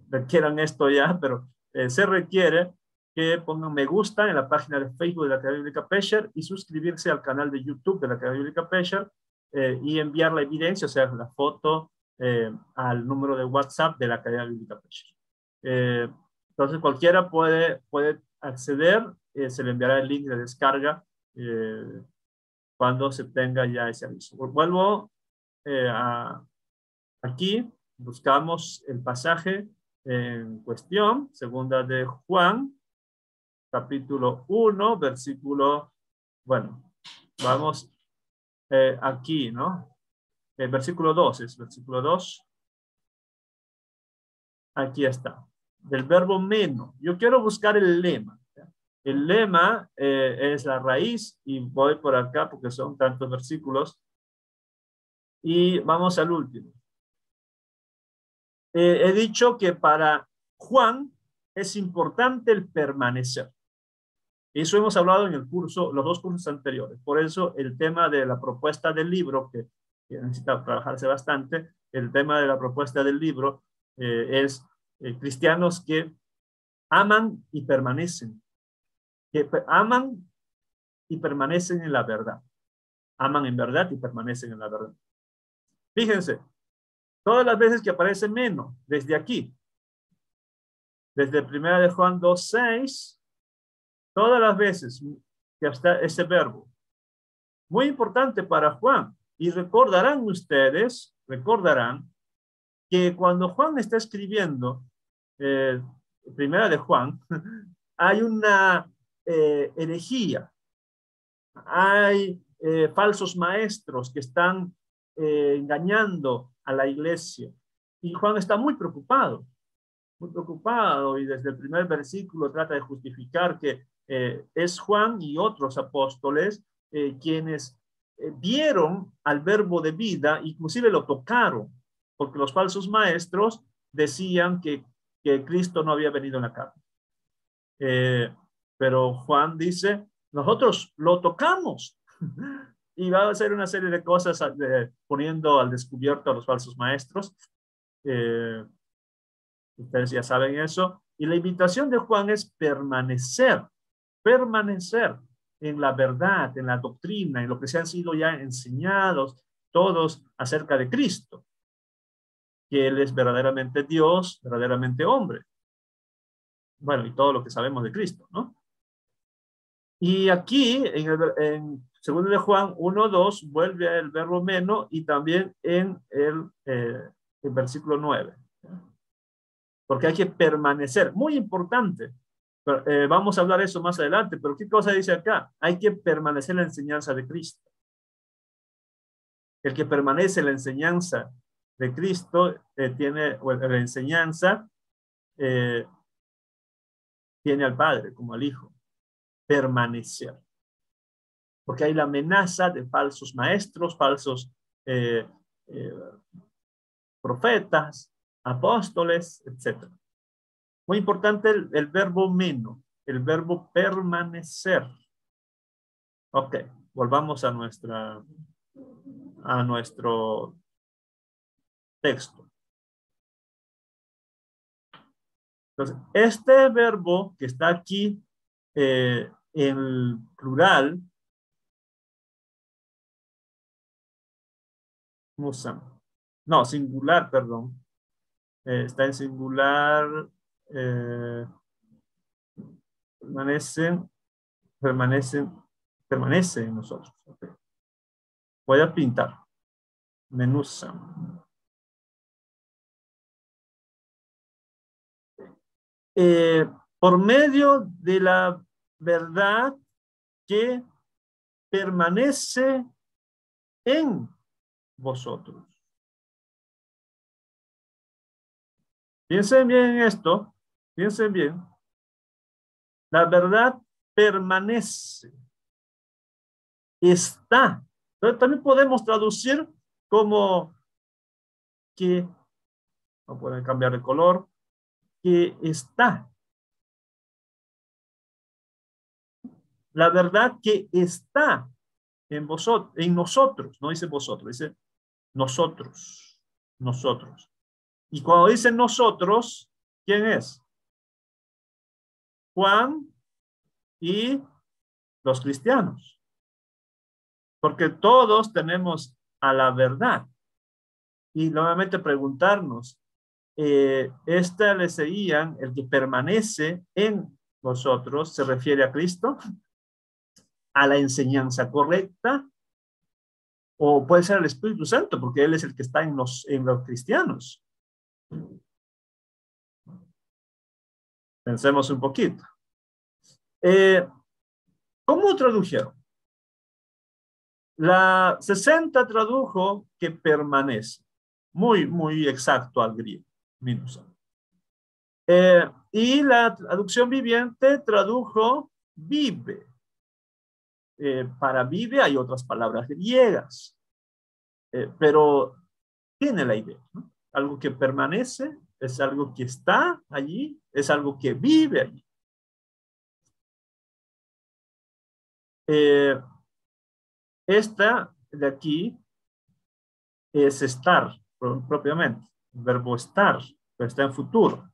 requieran esto ya, pero se requiere que pongan me gusta en la página de Facebook de la Academia Bíblica Pesher y suscribirse al canal de YouTube de la Academia Bíblica Pesher y enviar la evidencia, o sea, la foto al número de WhatsApp de la Academia Bíblica Pesher. Entonces cualquiera puede acceder, se le enviará el link de descarga cuando se tenga ya ese aviso. Vuelvo aquí, buscamos el pasaje en cuestión, segunda de Juan, capítulo 1, versículo, bueno, vamos aquí, ¿no? El versículo 2, es versículo 2. Aquí está. Del verbo meno. Yo quiero buscar el lema. El lema es la raíz y voy por acá porque son tantos versículos. Y vamos al último. He dicho que para Juan es importante el permanecer. Eso hemos hablado en el curso, los 2 cursos anteriores. Por eso el tema de la propuesta del libro, que necesita trabajarse bastante, el tema de la propuesta del libro es cristianos que aman y permanecen. Que aman y permanecen en la verdad. Aman en verdad y permanecen en la verdad. Fíjense, todas las veces que aparece menos, desde aquí, desde 1 de Juan 2:6, todas las veces que está ese verbo. Muy importante para Juan. Y recordarán ustedes, que cuando Juan está escribiendo 1 de Juan, hay una herejía. Hay falsos maestros que están engañando a la iglesia. Y Juan está muy preocupado y desde el primer versículo trata de justificar que es Juan y otros apóstoles quienes vieron al verbo de vida, inclusive lo tocaron, porque los falsos maestros decían que Cristo no había venido en la carne. Pero Juan dice, nosotros lo tocamos. Y va a hacer una serie de cosas poniendo al descubierto a los falsos maestros. Ustedes ya saben eso. Y la invitación de Juan es permanecer en la verdad, en la doctrina, en lo que se han sido ya enseñados todos acerca de Cristo, que Él es verdaderamente Dios, verdaderamente hombre. Bueno, y todo lo que sabemos de Cristo, ¿no? Y aquí, en 2 de Juan 1:2, vuelve el verbo meno y también en el versículo 9. Porque hay que permanecer, muy importante. Vamos a hablar eso más adelante, pero ¿qué cosa dice acá? Hay que permanecer en la enseñanza de Cristo. El que permanece en la enseñanza de Cristo tiene, o la enseñanza tiene al Padre como al Hijo. Permanecer. Porque hay la amenaza de falsos maestros, falsos profetas, apóstoles, etc. Muy importante el verbo meno, el verbo permanecer. Ok, volvamos a nuestro texto. Entonces, este verbo que está aquí en plural, no, singular, perdón. Está en singular, permanece en nosotros. Okay. Voy a pintar. Menusam. Por medio de la verdad que permanece en vosotros. Piensen bien en esto, piensen bien. La verdad permanece, está. Pero también podemos traducir como que, no pueden cambiar de color, que está. La verdad que está en vosotros, en nosotros, no dice vosotros, dice nosotros, nosotros. Y cuando dice nosotros, ¿quién es? Juan y los cristianos. Porque todos tenemos a la verdad. Y nuevamente preguntarnos, esta le seguían, el que permanece en vosotros, ¿se refiere a Cristo? ¿A la enseñanza correcta? O puede ser el Espíritu Santo, porque Él es el que está en los cristianos. Pensemos un poquito. ¿Cómo tradujeron? La 60 tradujo que permanece. Muy exacto al griego. Y la traducción viviente tradujo vive. Para vive hay otras palabras griegas. Pero tiene la idea, ¿no? Algo que permanece, es algo que está allí, es algo que vive allí. Esta de aquí es estar, propiamente. El verbo estar, pero está en futuro.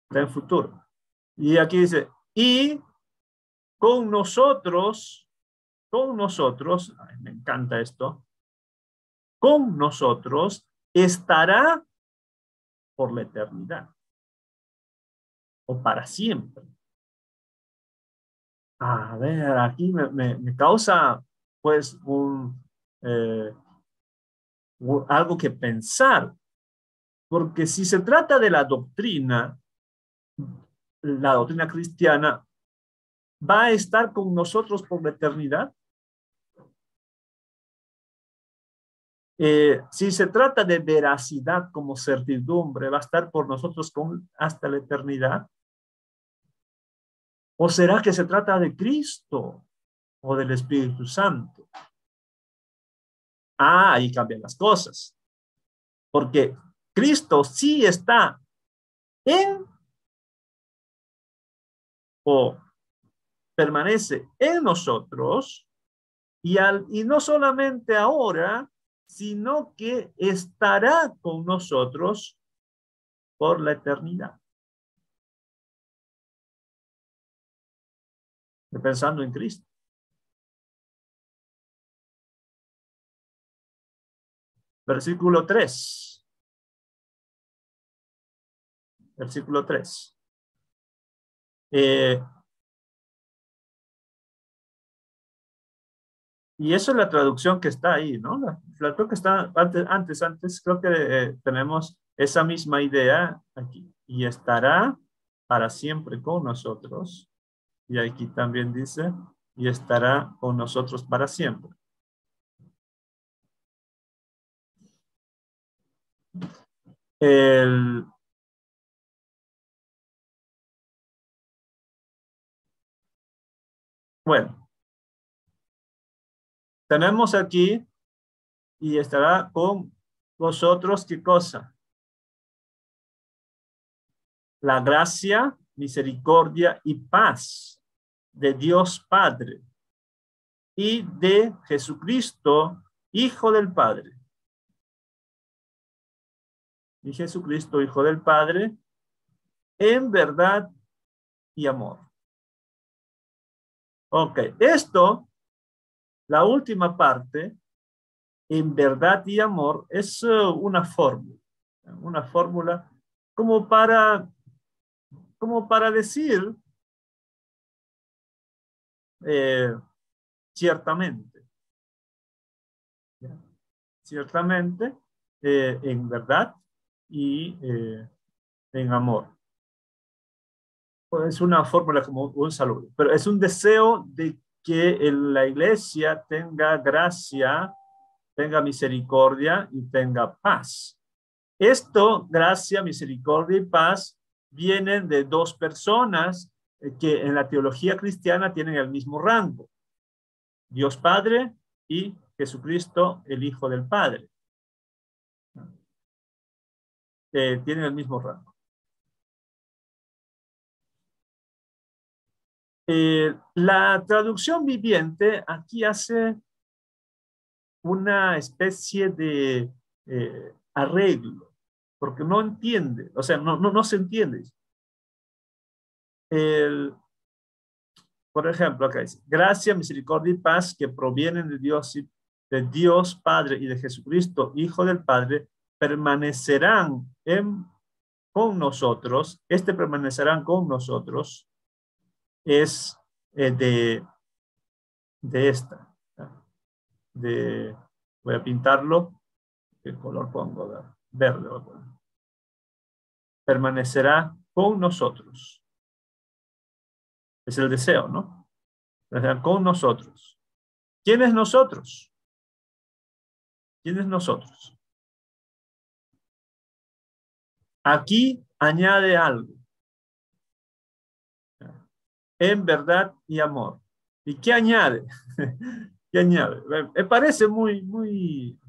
Está en futuro. Y aquí dice, y con nosotros, ay, me encanta esto, con nosotros estará por la eternidad o para siempre. A ver, aquí me causa pues algo que pensar, porque si se trata de la doctrina cristiana, ¿va a estar con nosotros por la eternidad? Si se trata de veracidad como certidumbre, ¿va a estar por nosotros hasta la eternidad? ¿O será que se trata de Cristo o del Espíritu Santo? Ah, ahí cambian las cosas. Porque Cristo sí está en o permanece en nosotros y no solamente ahora, sino que estará con nosotros por la eternidad. Pensando en Cristo. Versículo 3. Versículo 3. Y eso es la traducción que está ahí, ¿no? Creo que está antes creo que tenemos esa misma idea aquí. Y estará para siempre con nosotros. Y aquí también dice, y estará con nosotros para siempre. Bueno, tenemos aquí, y estará con vosotros, ¿qué cosa? La gracia, misericordia y paz de Dios Padre y de Jesucristo, Hijo del Padre. Y Jesucristo, Hijo del Padre, en verdad y amor. Ok, esto, la última parte, en verdad y amor, es una fórmula como para decir ciertamente, ¿ya? Ciertamente, en verdad y en amor. Pues es una fórmula como un saludo, pero es un deseo de que la iglesia tenga gracia, tenga misericordia y tenga paz. Esto, gracia, misericordia y paz, vienen de dos personas que en la teología cristiana tienen el mismo rango. Dios Padre y Jesucristo, el Hijo del Padre. Tienen el mismo rango. La traducción viviente aquí hace una especie de arreglo, porque no entiende, o sea, no se entiende. Por ejemplo, acá dice, gracia, misericordia y paz que provienen de Dios Padre y de Jesucristo, Hijo del Padre, permanecerán con nosotros. Permanecerán con nosotros es de esta. Voy a pintarlo. ¿Qué color pongo? Verde. Permanecerá con nosotros. Es el deseo, ¿no? Permanecerá con nosotros. ¿Quién es nosotros? ¿Quién es nosotros? Aquí añade algo. En verdad y amor. ¿Y qué añade? ¿Qué añade? Me parece muy...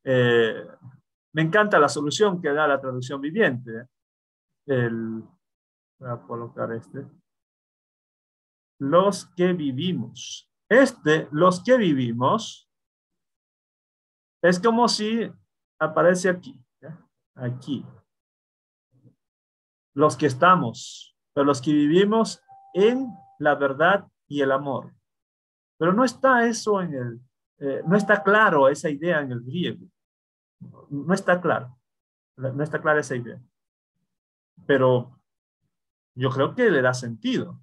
me encanta la solución que da la traducción viviente. Voy a colocar los que vivimos. Los que vivimos, es como si aparece aquí. ¿Ya? Aquí. Los que estamos, pero los que vivimos en la verdad y el amor. Pero no está eso no está claro esa idea en el griego. No está claro. No está clara esa idea. Pero yo creo que le da sentido.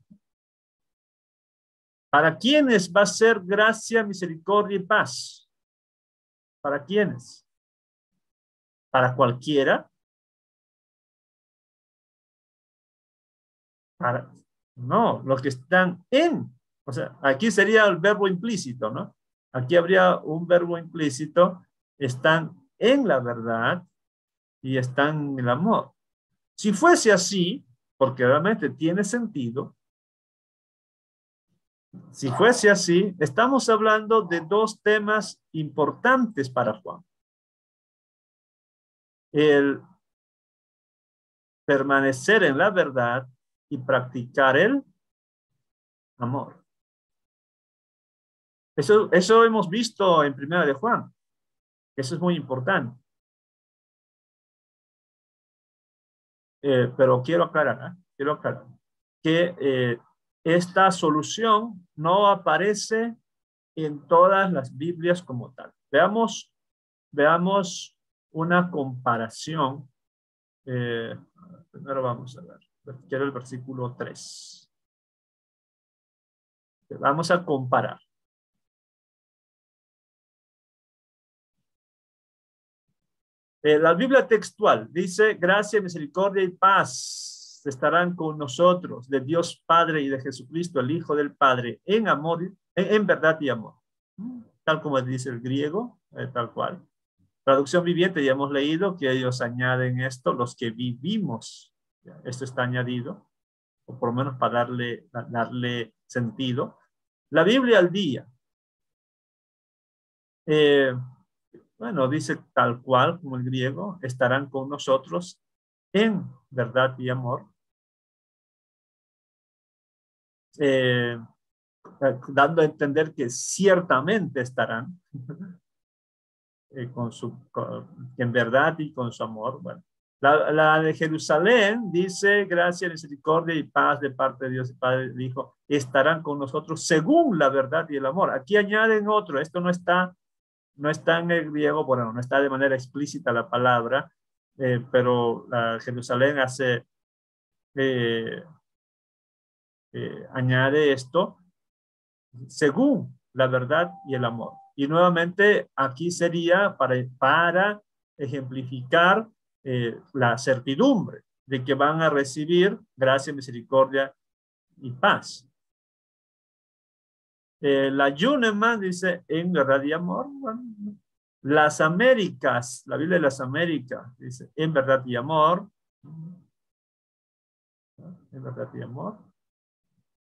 ¿Para quiénes va a ser gracia, misericordia y paz? ¿Para quiénes? ¿Para cualquiera? No, los que están en. O sea, aquí sería el verbo implícito, ¿no? Aquí habría un verbo implícito. Están en la verdad y están en el amor. Si fuese así, porque realmente tiene sentido, si fuese así, estamos hablando de dos temas importantes para Juan. El permanecer en la verdad y practicar el amor. Eso hemos visto en Primera de Juan. Eso es muy importante. Pero quiero aclarar que esta solución no aparece en todas las Biblias como tal. Veamos una comparación. Primero vamos a ver. Quiero el versículo 3. Vamos a comparar. La Biblia textual dice, gracia, misericordia y paz estarán con nosotros, de Dios Padre y de Jesucristo, el Hijo del Padre, en amor, en verdad y amor. Tal como dice el griego, tal cual. Traducción viviente, ya hemos leído que ellos añaden esto, los que vivimos. Esto está añadido, o por lo menos para darle sentido. La Biblia al día. Bueno, dice tal cual como el griego, estarán con nosotros en verdad y amor. Dando a entender que ciertamente estarán en verdad y con su amor. Bueno, la de Jerusalén dice, gracia, misericordia y paz de parte de Dios y Padre, dijo, estarán con nosotros según la verdad y el amor. Aquí añaden otro, esto no está en el griego, bueno, no está de manera explícita la palabra, pero la Jerusalén añade esto, según la verdad y el amor. Y nuevamente aquí sería para ejemplificar la certidumbre de que van a recibir gracia, misericordia y paz. La Yuneman dice en verdad y amor. Bueno, Las Américas, la Biblia de las Américas, dice, en verdad y amor. En verdad y amor.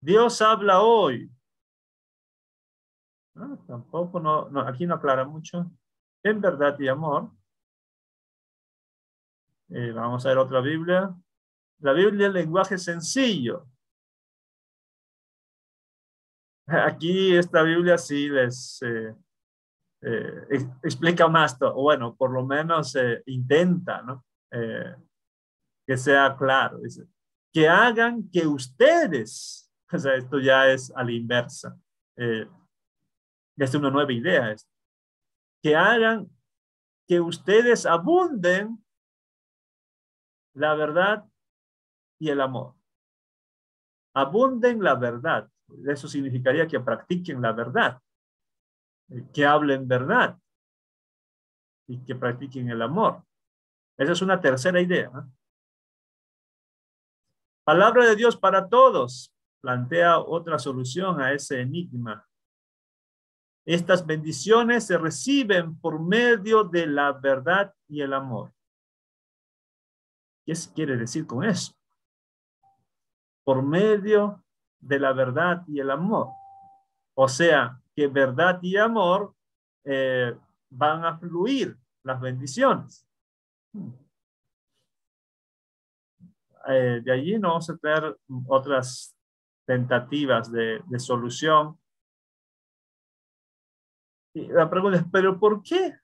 Dios habla hoy. ¿No? Tampoco, no, aquí no aclara mucho. En verdad y amor. Vamos a ver otra Biblia. La Biblia es lenguaje sencillo. Aquí esta Biblia sí les explica más, o bueno, por lo menos intenta, ¿no? Que sea claro. Dice, que hagan que ustedes, o sea, esto ya es a la inversa. Es una nueva idea esto. Que hagan que ustedes abunden la verdad y el amor. Abunden la verdad. Eso significaría que practiquen la verdad, que hablen verdad y que practiquen el amor. Esa es una tercera idea, ¿no? Palabra de Dios para todos plantea otra solución a ese enigma. Estas bendiciones se reciben por medio de la verdad y el amor. ¿Qué quiere decir con eso? Por medio de la verdad y el amor. O sea, que verdad y amor van a fluir las bendiciones. De allí no vamos a tener otras tentativas de solución. Y la pregunta es, ¿pero por qué?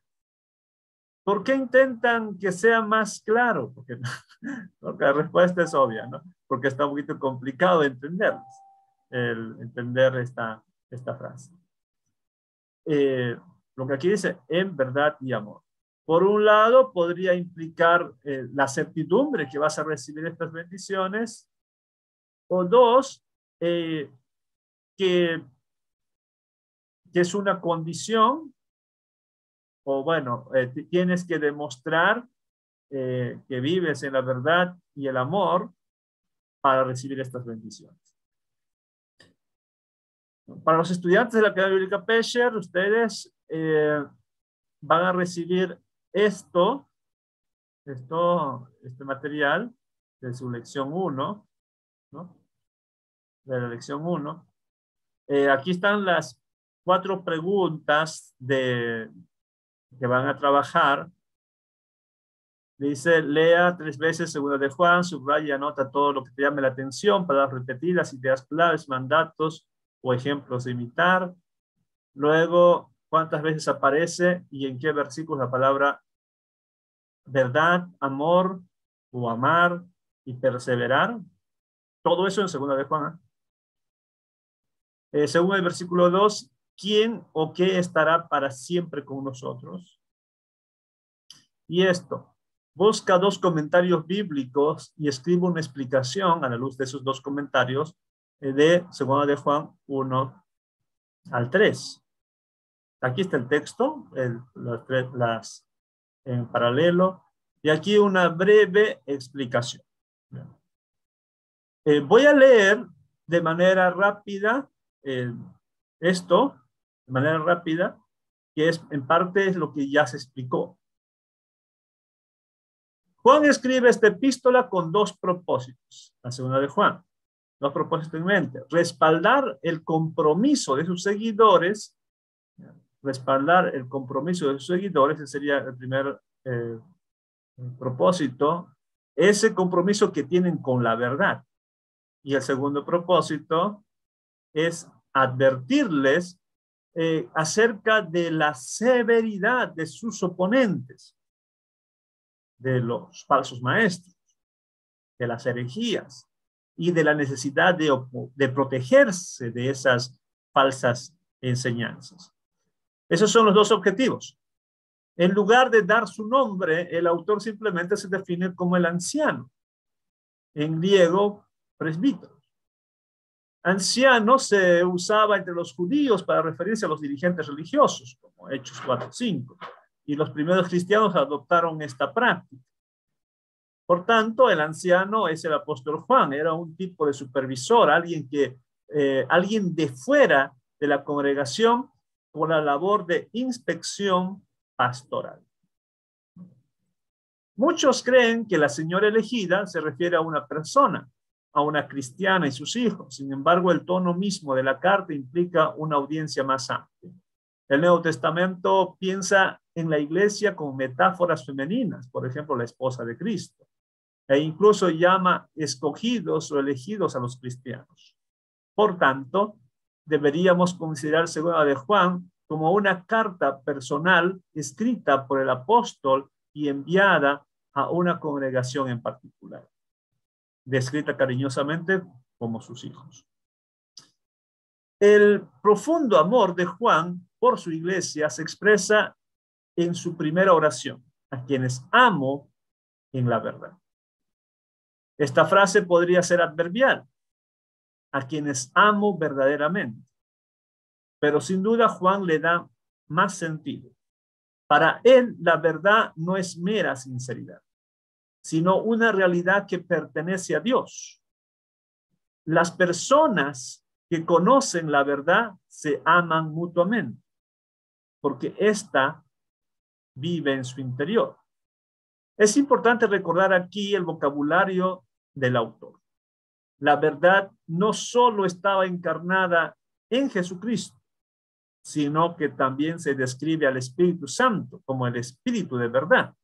¿Por qué intentan que sea más claro? Porque la respuesta es obvia, ¿no? Porque está un poquito complicado de entender esta frase. Lo que aquí dice, en verdad y amor. Por un lado, podría implicar la certidumbre que vas a recibir estas bendiciones. O dos, que es una condición, o bueno, tienes que demostrar que vives en la verdad y el amor para recibir estas bendiciones. Para los estudiantes de la Academia Bíblica Pesher, ustedes van a recibir este material de su lección 1, ¿no? De la lección 1. Aquí están las 4 preguntas que van a trabajar. Dice, lea 3 veces Segunda de Juan, subraya y anota todo lo que te llame la atención para repetir las ideas claves, mandatos o ejemplos de imitar. Luego, ¿cuántas veces aparece y en qué versículos la palabra verdad, amor o amar y perseverar? Todo eso en Segunda de Juan. Según el versículo 2, ¿quién o qué estará para siempre con nosotros? Y esto, busca 2 comentarios bíblicos y escribe una explicación a la luz de esos 2 comentarios de Segunda de Juan 1 al 3. Aquí está el texto, en paralelo, y aquí una breve explicación. Voy a leer de manera rápida esto, de manera rápida, que en parte es lo que ya se explicó. Juan escribe esta epístola con 2 propósitos, la segunda de Juan. 2 propósitos en mente. Respaldar el compromiso de sus seguidores. Respaldar el compromiso de sus seguidores, ese sería el primer propósito. Ese compromiso que tienen con la verdad. Y el segundo propósito es advertirles acerca de la severidad de sus oponentes, de los falsos maestros, de las herejías y de la necesidad de protegerse de esas falsas enseñanzas. Esos son los 2 objetivos. En lugar de dar su nombre, el autor simplemente se define como el anciano. En griego, presbítero. Anciano se usaba entre los judíos para referirse a los dirigentes religiosos, como Hechos 4:5. Y los primeros cristianos adoptaron esta práctica. Por tanto, el anciano es el apóstol Juan, era un tipo de supervisor, alguien de fuera de la congregación con la labor de inspección pastoral. Muchos creen que la señora elegida se refiere a una persona, a una cristiana y sus hijos. Sin embargo, el tono mismo de la carta implica una audiencia más amplia. El Nuevo Testamento piensa en la iglesia con metáforas femeninas, por ejemplo, la esposa de Cristo, e incluso llama escogidos o elegidos a los cristianos. Por tanto, deberíamos considerar Segunda de Juan como una carta personal escrita por el apóstol y enviada a una congregación en particular, descrita cariñosamente como sus hijos. El profundo amor de Juan por su iglesia se expresa en su primera oración: a quienes amo en la verdad. Esta frase podría ser adverbial: a quienes amo verdaderamente. Pero sin duda Juan le da más sentido. Para él, la verdad no es mera sinceridad, sino una realidad que pertenece a Dios. Las personas que conocen la verdad se aman mutuamente, porque ésta vive en su interior. Es importante recordar aquí el vocabulario del autor. La verdad no solo estaba encarnada en Jesucristo, sino que también se describe al Espíritu Santo como el Espíritu de verdad.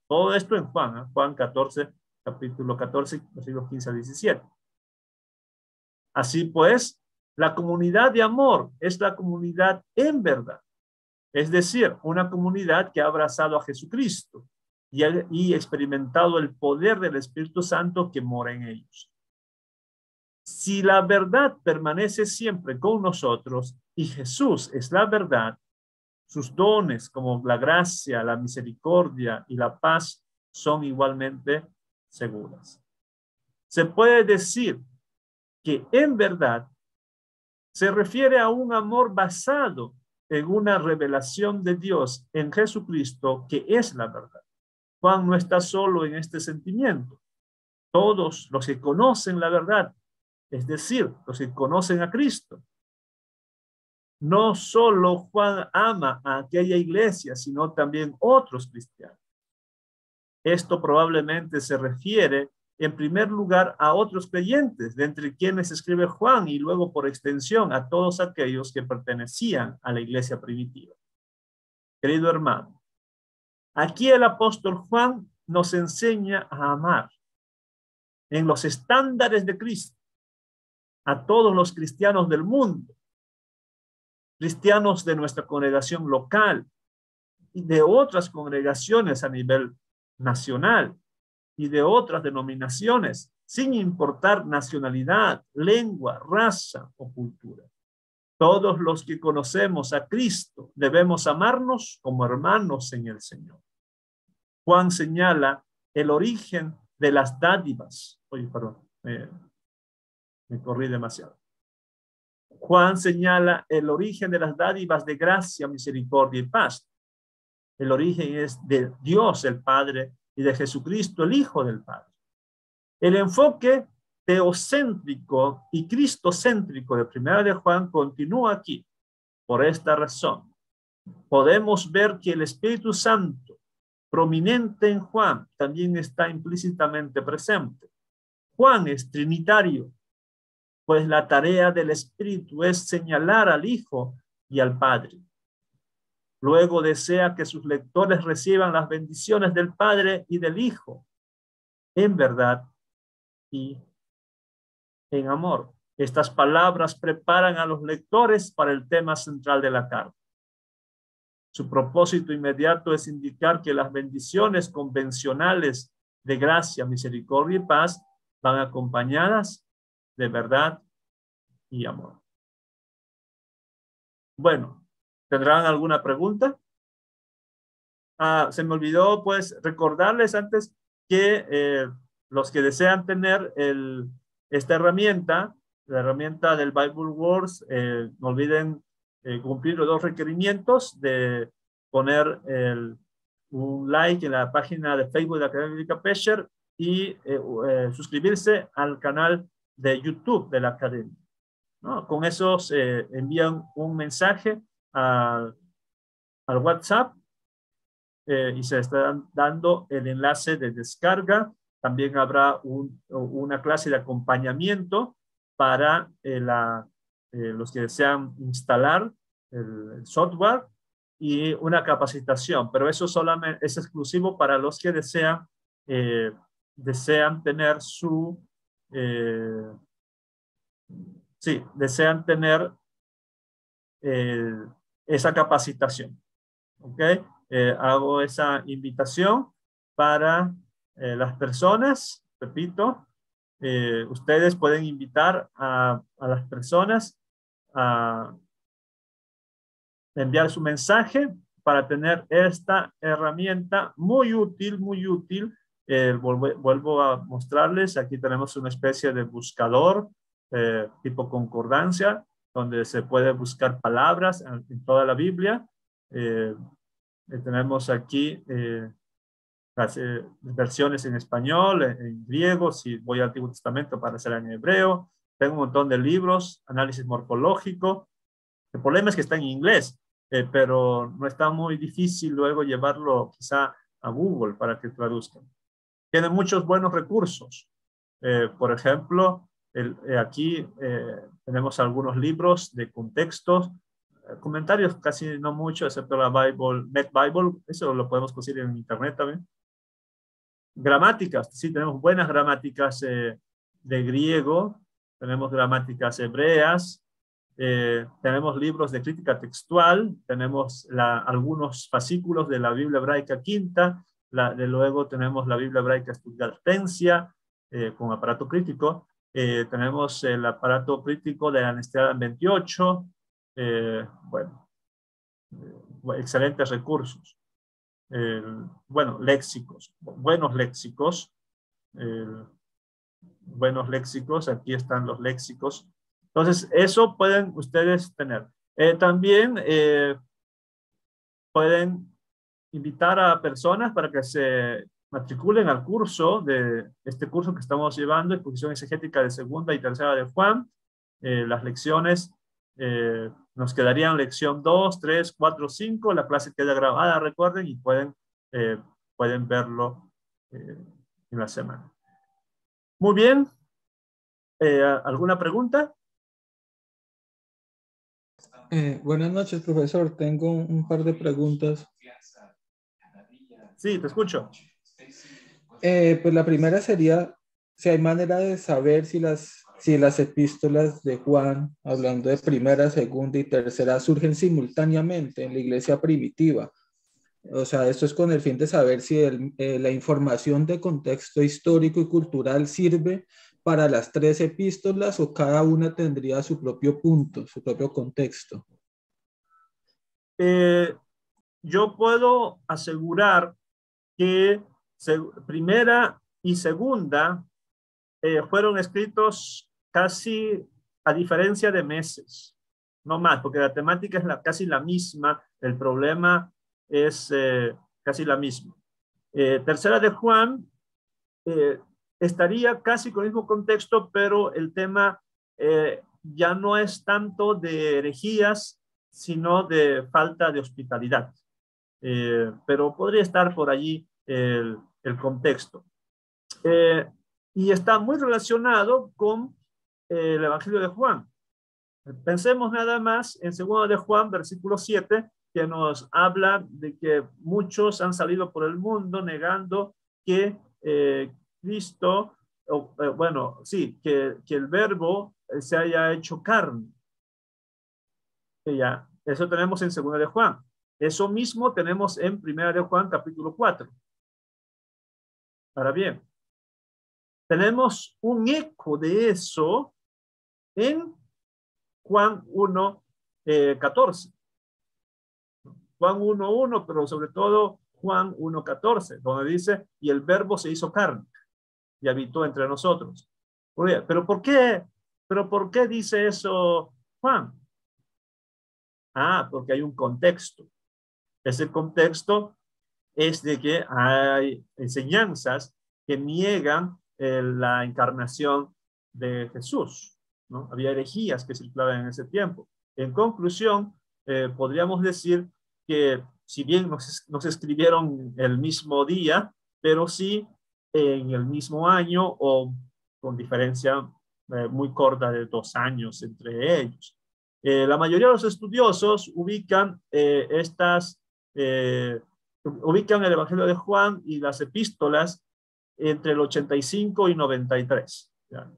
Todo esto en Juan, Juan 14, capítulo 14, versículos 15 a 17. Así pues, la comunidad de amor es la comunidad en verdad. Es decir, una comunidad que ha abrazado a Jesucristo y experimentado el poder del Espíritu Santo que mora en ellos. Si la verdad permanece siempre con nosotros y Jesús es la verdad, sus dones como la gracia, la misericordia y la paz son igualmente seguras. Se puede decir que en verdad se refiere a un amor basado en una revelación de Dios en Jesucristo, que es la verdad. Juan no está solo en este sentimiento. Todos los que conocen la verdad, es decir, los que conocen a Cristo. No solo Juan ama a aquella iglesia, sino también otros cristianos. Esto probablemente se refiere en primer lugar a otros creyentes, de entre quienes escribe Juan, y luego por extensión a todos aquellos que pertenecían a la iglesia primitiva. Querido hermano, aquí el apóstol Juan nos enseña a amar en los estándares de Cristo a todos los cristianos del mundo, cristianos de nuestra congregación local y de otras congregaciones a nivel nacional y de otras denominaciones, sin importar nacionalidad, lengua, raza o cultura. Todos los que conocemos a Cristo debemos amarnos como hermanos en el Señor. Juan señala el origen de las dádivas. Oye, perdón, me corrí demasiado. Juan señala el origen de las dádivas de gracia, misericordia y paz. El origen es de Dios el Padre y de Jesucristo el Hijo del Padre. El enfoque teocéntrico y cristocéntrico de Primera de Juan continúa aquí. Por esta razón, podemos ver que el Espíritu Santo, prominente en Juan, también está implícitamente presente. Juan es trinitario, pues la tarea del Espíritu es señalar al Hijo y al Padre. Luego desea que sus lectores reciban las bendiciones del Padre y del Hijo, en verdad y en amor. Estas palabras preparan a los lectores para el tema central de la carta. Su propósito inmediato es indicar que las bendiciones convencionales de gracia, misericordia y paz van acompañadas de verdad y amor. Bueno, ¿tendrán alguna pregunta? Se me olvidó pues recordarles antes que los que desean tener esta herramienta, la herramienta del Bible Wars, no olviden cumplir los 2 requerimientos de poner un like en la página de Facebook de la Academia Bíblica Pesher y suscribirse al canal de YouTube de la Academia, ¿no? Con eso envían un mensaje al WhatsApp y se está dando el enlace de descarga. También habrá una clase de acompañamiento para los que desean instalar el software y una capacitación, pero eso solamente es exclusivo para los que desean tener desean tener esa capacitación. ¿Ok? Hago esa invitación para las personas, repito, ustedes pueden invitar a las personas a enviar su mensaje para tener esta herramienta muy útil, muy útil. Vuelvo a mostrarles, aquí tenemos una especie de buscador tipo concordancia, donde se puede buscar palabras en toda la Biblia. Tenemos aquí las versiones en español, en griego, si voy al Antiguo Testamento para hacer en hebreo. Tengo un montón de libros, análisis morfológico. El problema es que está en inglés, pero no está muy difícil luego llevarlo quizá a Google para que traduzcan. Tiene muchos buenos recursos. Por ejemplo, aquí tenemos algunos libros de contextos, comentarios casi no mucho, excepto la Bible, Net Bible, eso lo podemos conseguir en internet también. Gramáticas, sí, tenemos buenas gramáticas de griego, tenemos gramáticas hebreas, tenemos libros de crítica textual, tenemos algunos fascículos de la Biblia hebraica quinta, luego tenemos la Biblia hebraica estudiantensia con aparato crítico, tenemos el aparato crítico de la Necesidad 28, excelentes recursos. Léxicos, buenos léxicos, aquí están los léxicos. Entonces, eso pueden ustedes tener. También pueden invitar a personas para que se matriculen al curso este curso que estamos llevando, exposición exegética de segunda y tercera de Juan. Las lecciones nos quedarían lección 2, 3, 4, 5. La clase queda grabada, recuerden, y pueden verlo en la semana. Muy bien. ¿Alguna pregunta? Buenas noches, profesor. Tengo un par de preguntas. Sí, te escucho. Pues la primera sería si hay manera de saber si las epístolas de Juan, hablando de primera, segunda y tercera, surgen simultáneamente en la iglesia primitiva. O sea, esto es con el fin de saber si la información de contexto histórico y cultural sirve para las tres epístolas o cada una tendría su propio punto, su propio contexto. Yo puedo asegurar que primera y segunda fueron escritos casi a diferencia de meses, no más, porque la temática es casi la misma, el problema es casi la misma. Tercera de Juan estaría casi con el mismo contexto, pero el tema ya no es tanto de herejías, sino de falta de hospitalidad. Pero podría estar por allí el contexto. Y está muy relacionado con el Evangelio de Juan. Pensemos nada más en 2 de Juan, versículo 7, que nos habla de que muchos han salido por el mundo negando que Cristo, que el verbo se haya hecho carne. Ya, eso tenemos en 2 de Juan. Eso mismo tenemos en 1 de Juan, capítulo 4. Ahora bien, tenemos un eco de eso en Juan 1, 14. Juan 1:1, pero sobre todo Juan 1:14, donde dice, y el verbo se hizo carne y habitó entre nosotros. ¿Pero por qué? ¿Pero por qué dice eso Juan? Porque hay un contexto. Ese contexto es de que hay enseñanzas que niegan la encarnación de Jesús, ¿no? Había herejías que circulaban en ese tiempo. En conclusión, podríamos decir que si bien no se escribieron el mismo día, pero sí en el mismo año o con diferencia muy corta de 2 años entre ellos. La mayoría de los estudiosos ubican ubican el Evangelio de Juan y las epístolas entre el 85 y 93, ¿ya?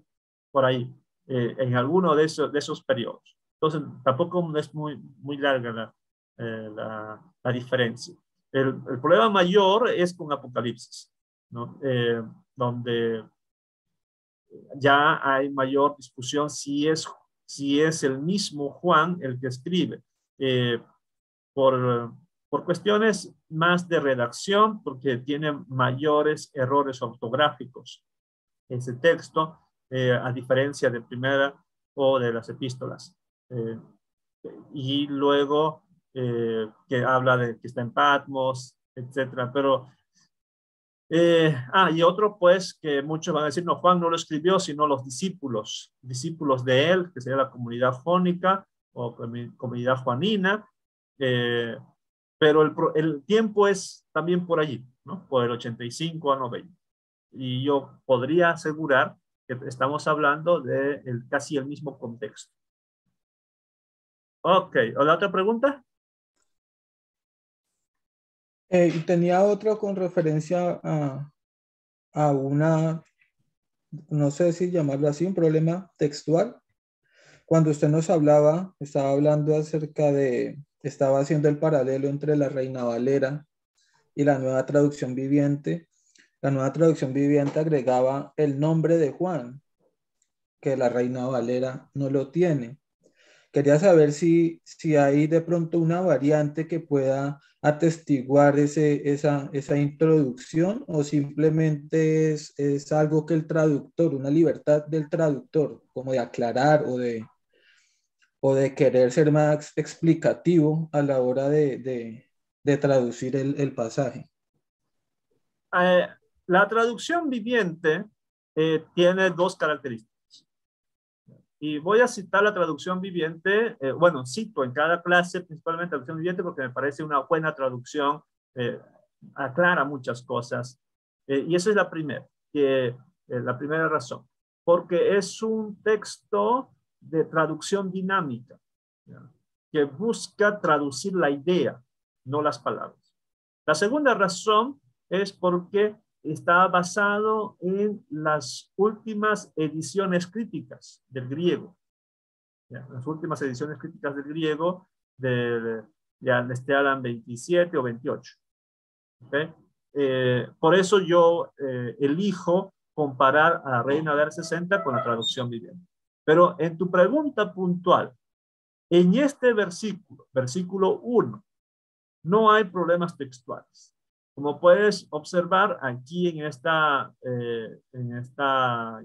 Por ahí, en alguno de esos periodos. Entonces, tampoco es muy larga la diferencia. El problema mayor es con Apocalipsis, ¿no? Donde ya hay mayor discusión si es el mismo Juan el que escribe. Por cuestiones más de redacción, porque tiene mayores errores ortográficos ese texto, a diferencia de primera o de las epístolas. Y luego que habla de que está en Patmos, etcétera. Pero y otro, pues, que muchos van a decir, no, Juan no lo escribió, sino los discípulos de él, que sería la comunidad jónica o comunidad juanina, pero el tiempo es también por allí, ¿no? Por el 85 a 90. Y yo podría asegurar que estamos hablando de casi el mismo contexto. Ok, ¿la otra pregunta? Y tenía otro con referencia a una, no sé si llamarlo así, un problema textual. Cuando usted nos hablaba, estaba hablando acerca estaba haciendo el paralelo entre la Reina Valera y la Nueva Traducción Viviente. La Nueva Traducción Viviente agregaba el nombre de Juan, que la Reina Valera no lo tiene. Quería saber si hay de pronto una variante que pueda atestiguar esa introducción, o simplemente es algo que el traductor, una libertad del traductor, como de aclarar o de querer ser más explicativo a la hora de traducir el pasaje. La traducción viviente tiene 2 características. Y voy a citar la traducción viviente, bueno, cito en cada clase principalmente la traducción viviente porque me parece una buena traducción, aclara muchas cosas. Y esa es la primera razón, porque es un texto de traducción dinámica, ¿ya? Que busca traducir la idea, no las palabras. La segunda razón es porque está basado en las últimas ediciones críticas del griego. ¿Ya? Las últimas ediciones críticas del griego de Alan 27 o 28. ¿Okay? Por eso yo elijo comparar a Reina Valera 60 con la traducción viviente. Pero en tu pregunta puntual, en este versículo 1, no hay problemas textuales. Como puedes observar aquí en esta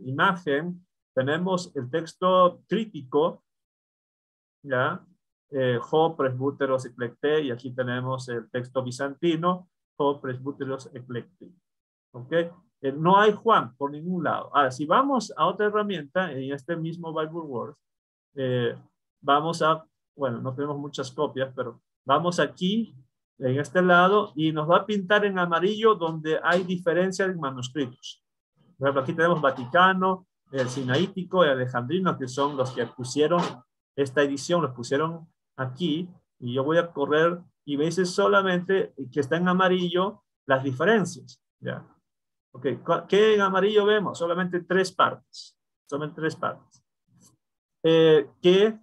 imagen, tenemos el texto crítico, ¿ya? Ho presbúteros eclecté, y aquí tenemos el texto bizantino, Ho presbúteros eclecté. ¿Ok? No hay Juan por ningún lado. Ahora, si vamos a otra herramienta, en este mismo Bible Words, vamos bueno, no tenemos muchas copias, pero vamos aquí, en este lado, y nos va a pintar en amarillo donde hay diferencia en manuscritos. Por ejemplo, aquí tenemos Vaticano, el Sinaítico, el Alejandrino, que son los que pusieron esta edición, los pusieron aquí, y yo voy a correr y veis solamente que está en amarillo las diferencias, ¿ya? Ok, ¿qué en amarillo vemos? Solamente 3 partes, solamente 3 partes. Que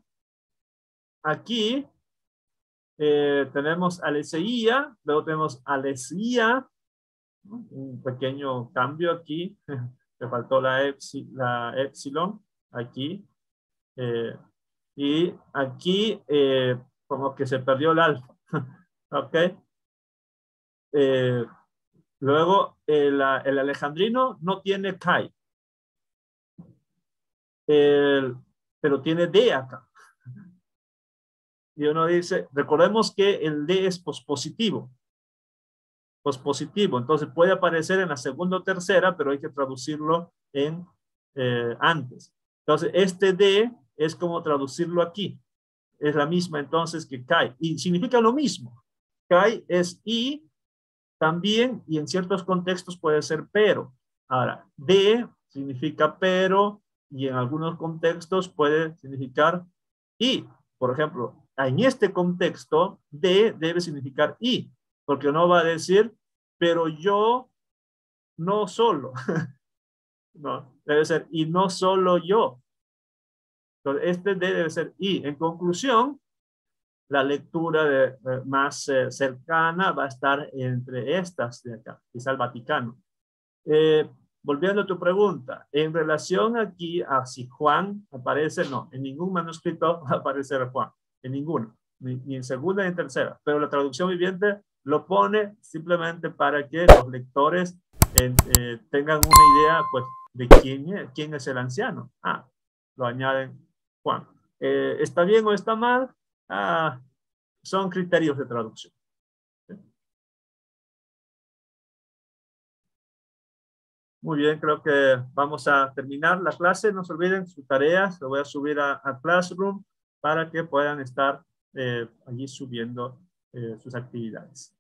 aquí tenemos Aleseía, luego tenemos Alesía, ¿no? Un pequeño cambio aquí, me faltó la epsilon aquí, y aquí como que se perdió el alfa. Ok. Luego el alejandrino no tiene Kai, pero tiene D acá. Y uno dice, recordemos que el D es pospositivo. Entonces puede aparecer en la segunda o tercera, pero hay que traducirlo en antes. Entonces este D es como traducirlo aquí. Es la misma entonces que Kai. Y significa lo mismo. Kai es y también, y en ciertos contextos puede ser pero. Ahora, de significa pero, y en algunos contextos puede significar y. Por ejemplo, en este contexto, de debe significar y, porque no va a decir, pero yo no solo. No, debe ser y no solo yo. Entonces, este de debe ser y. En conclusión, la lectura más cercana va a estar entre estas de acá, quizá el Vaticano. Volviendo a tu pregunta, en relación aquí a si Juan aparece, no, en ningún manuscrito va a aparecer Juan, en ninguno, ni en segunda ni en tercera, pero la traducción viviente lo pone simplemente para que los lectores tengan una idea, pues, de quién es el anciano. Lo añaden Juan. ¿Está bien o está mal? Son criterios de traducción. Muy bien, creo que vamos a terminar la clase. No se olviden sus tareas. Lo voy a subir a Classroom para que puedan estar allí subiendo sus actividades.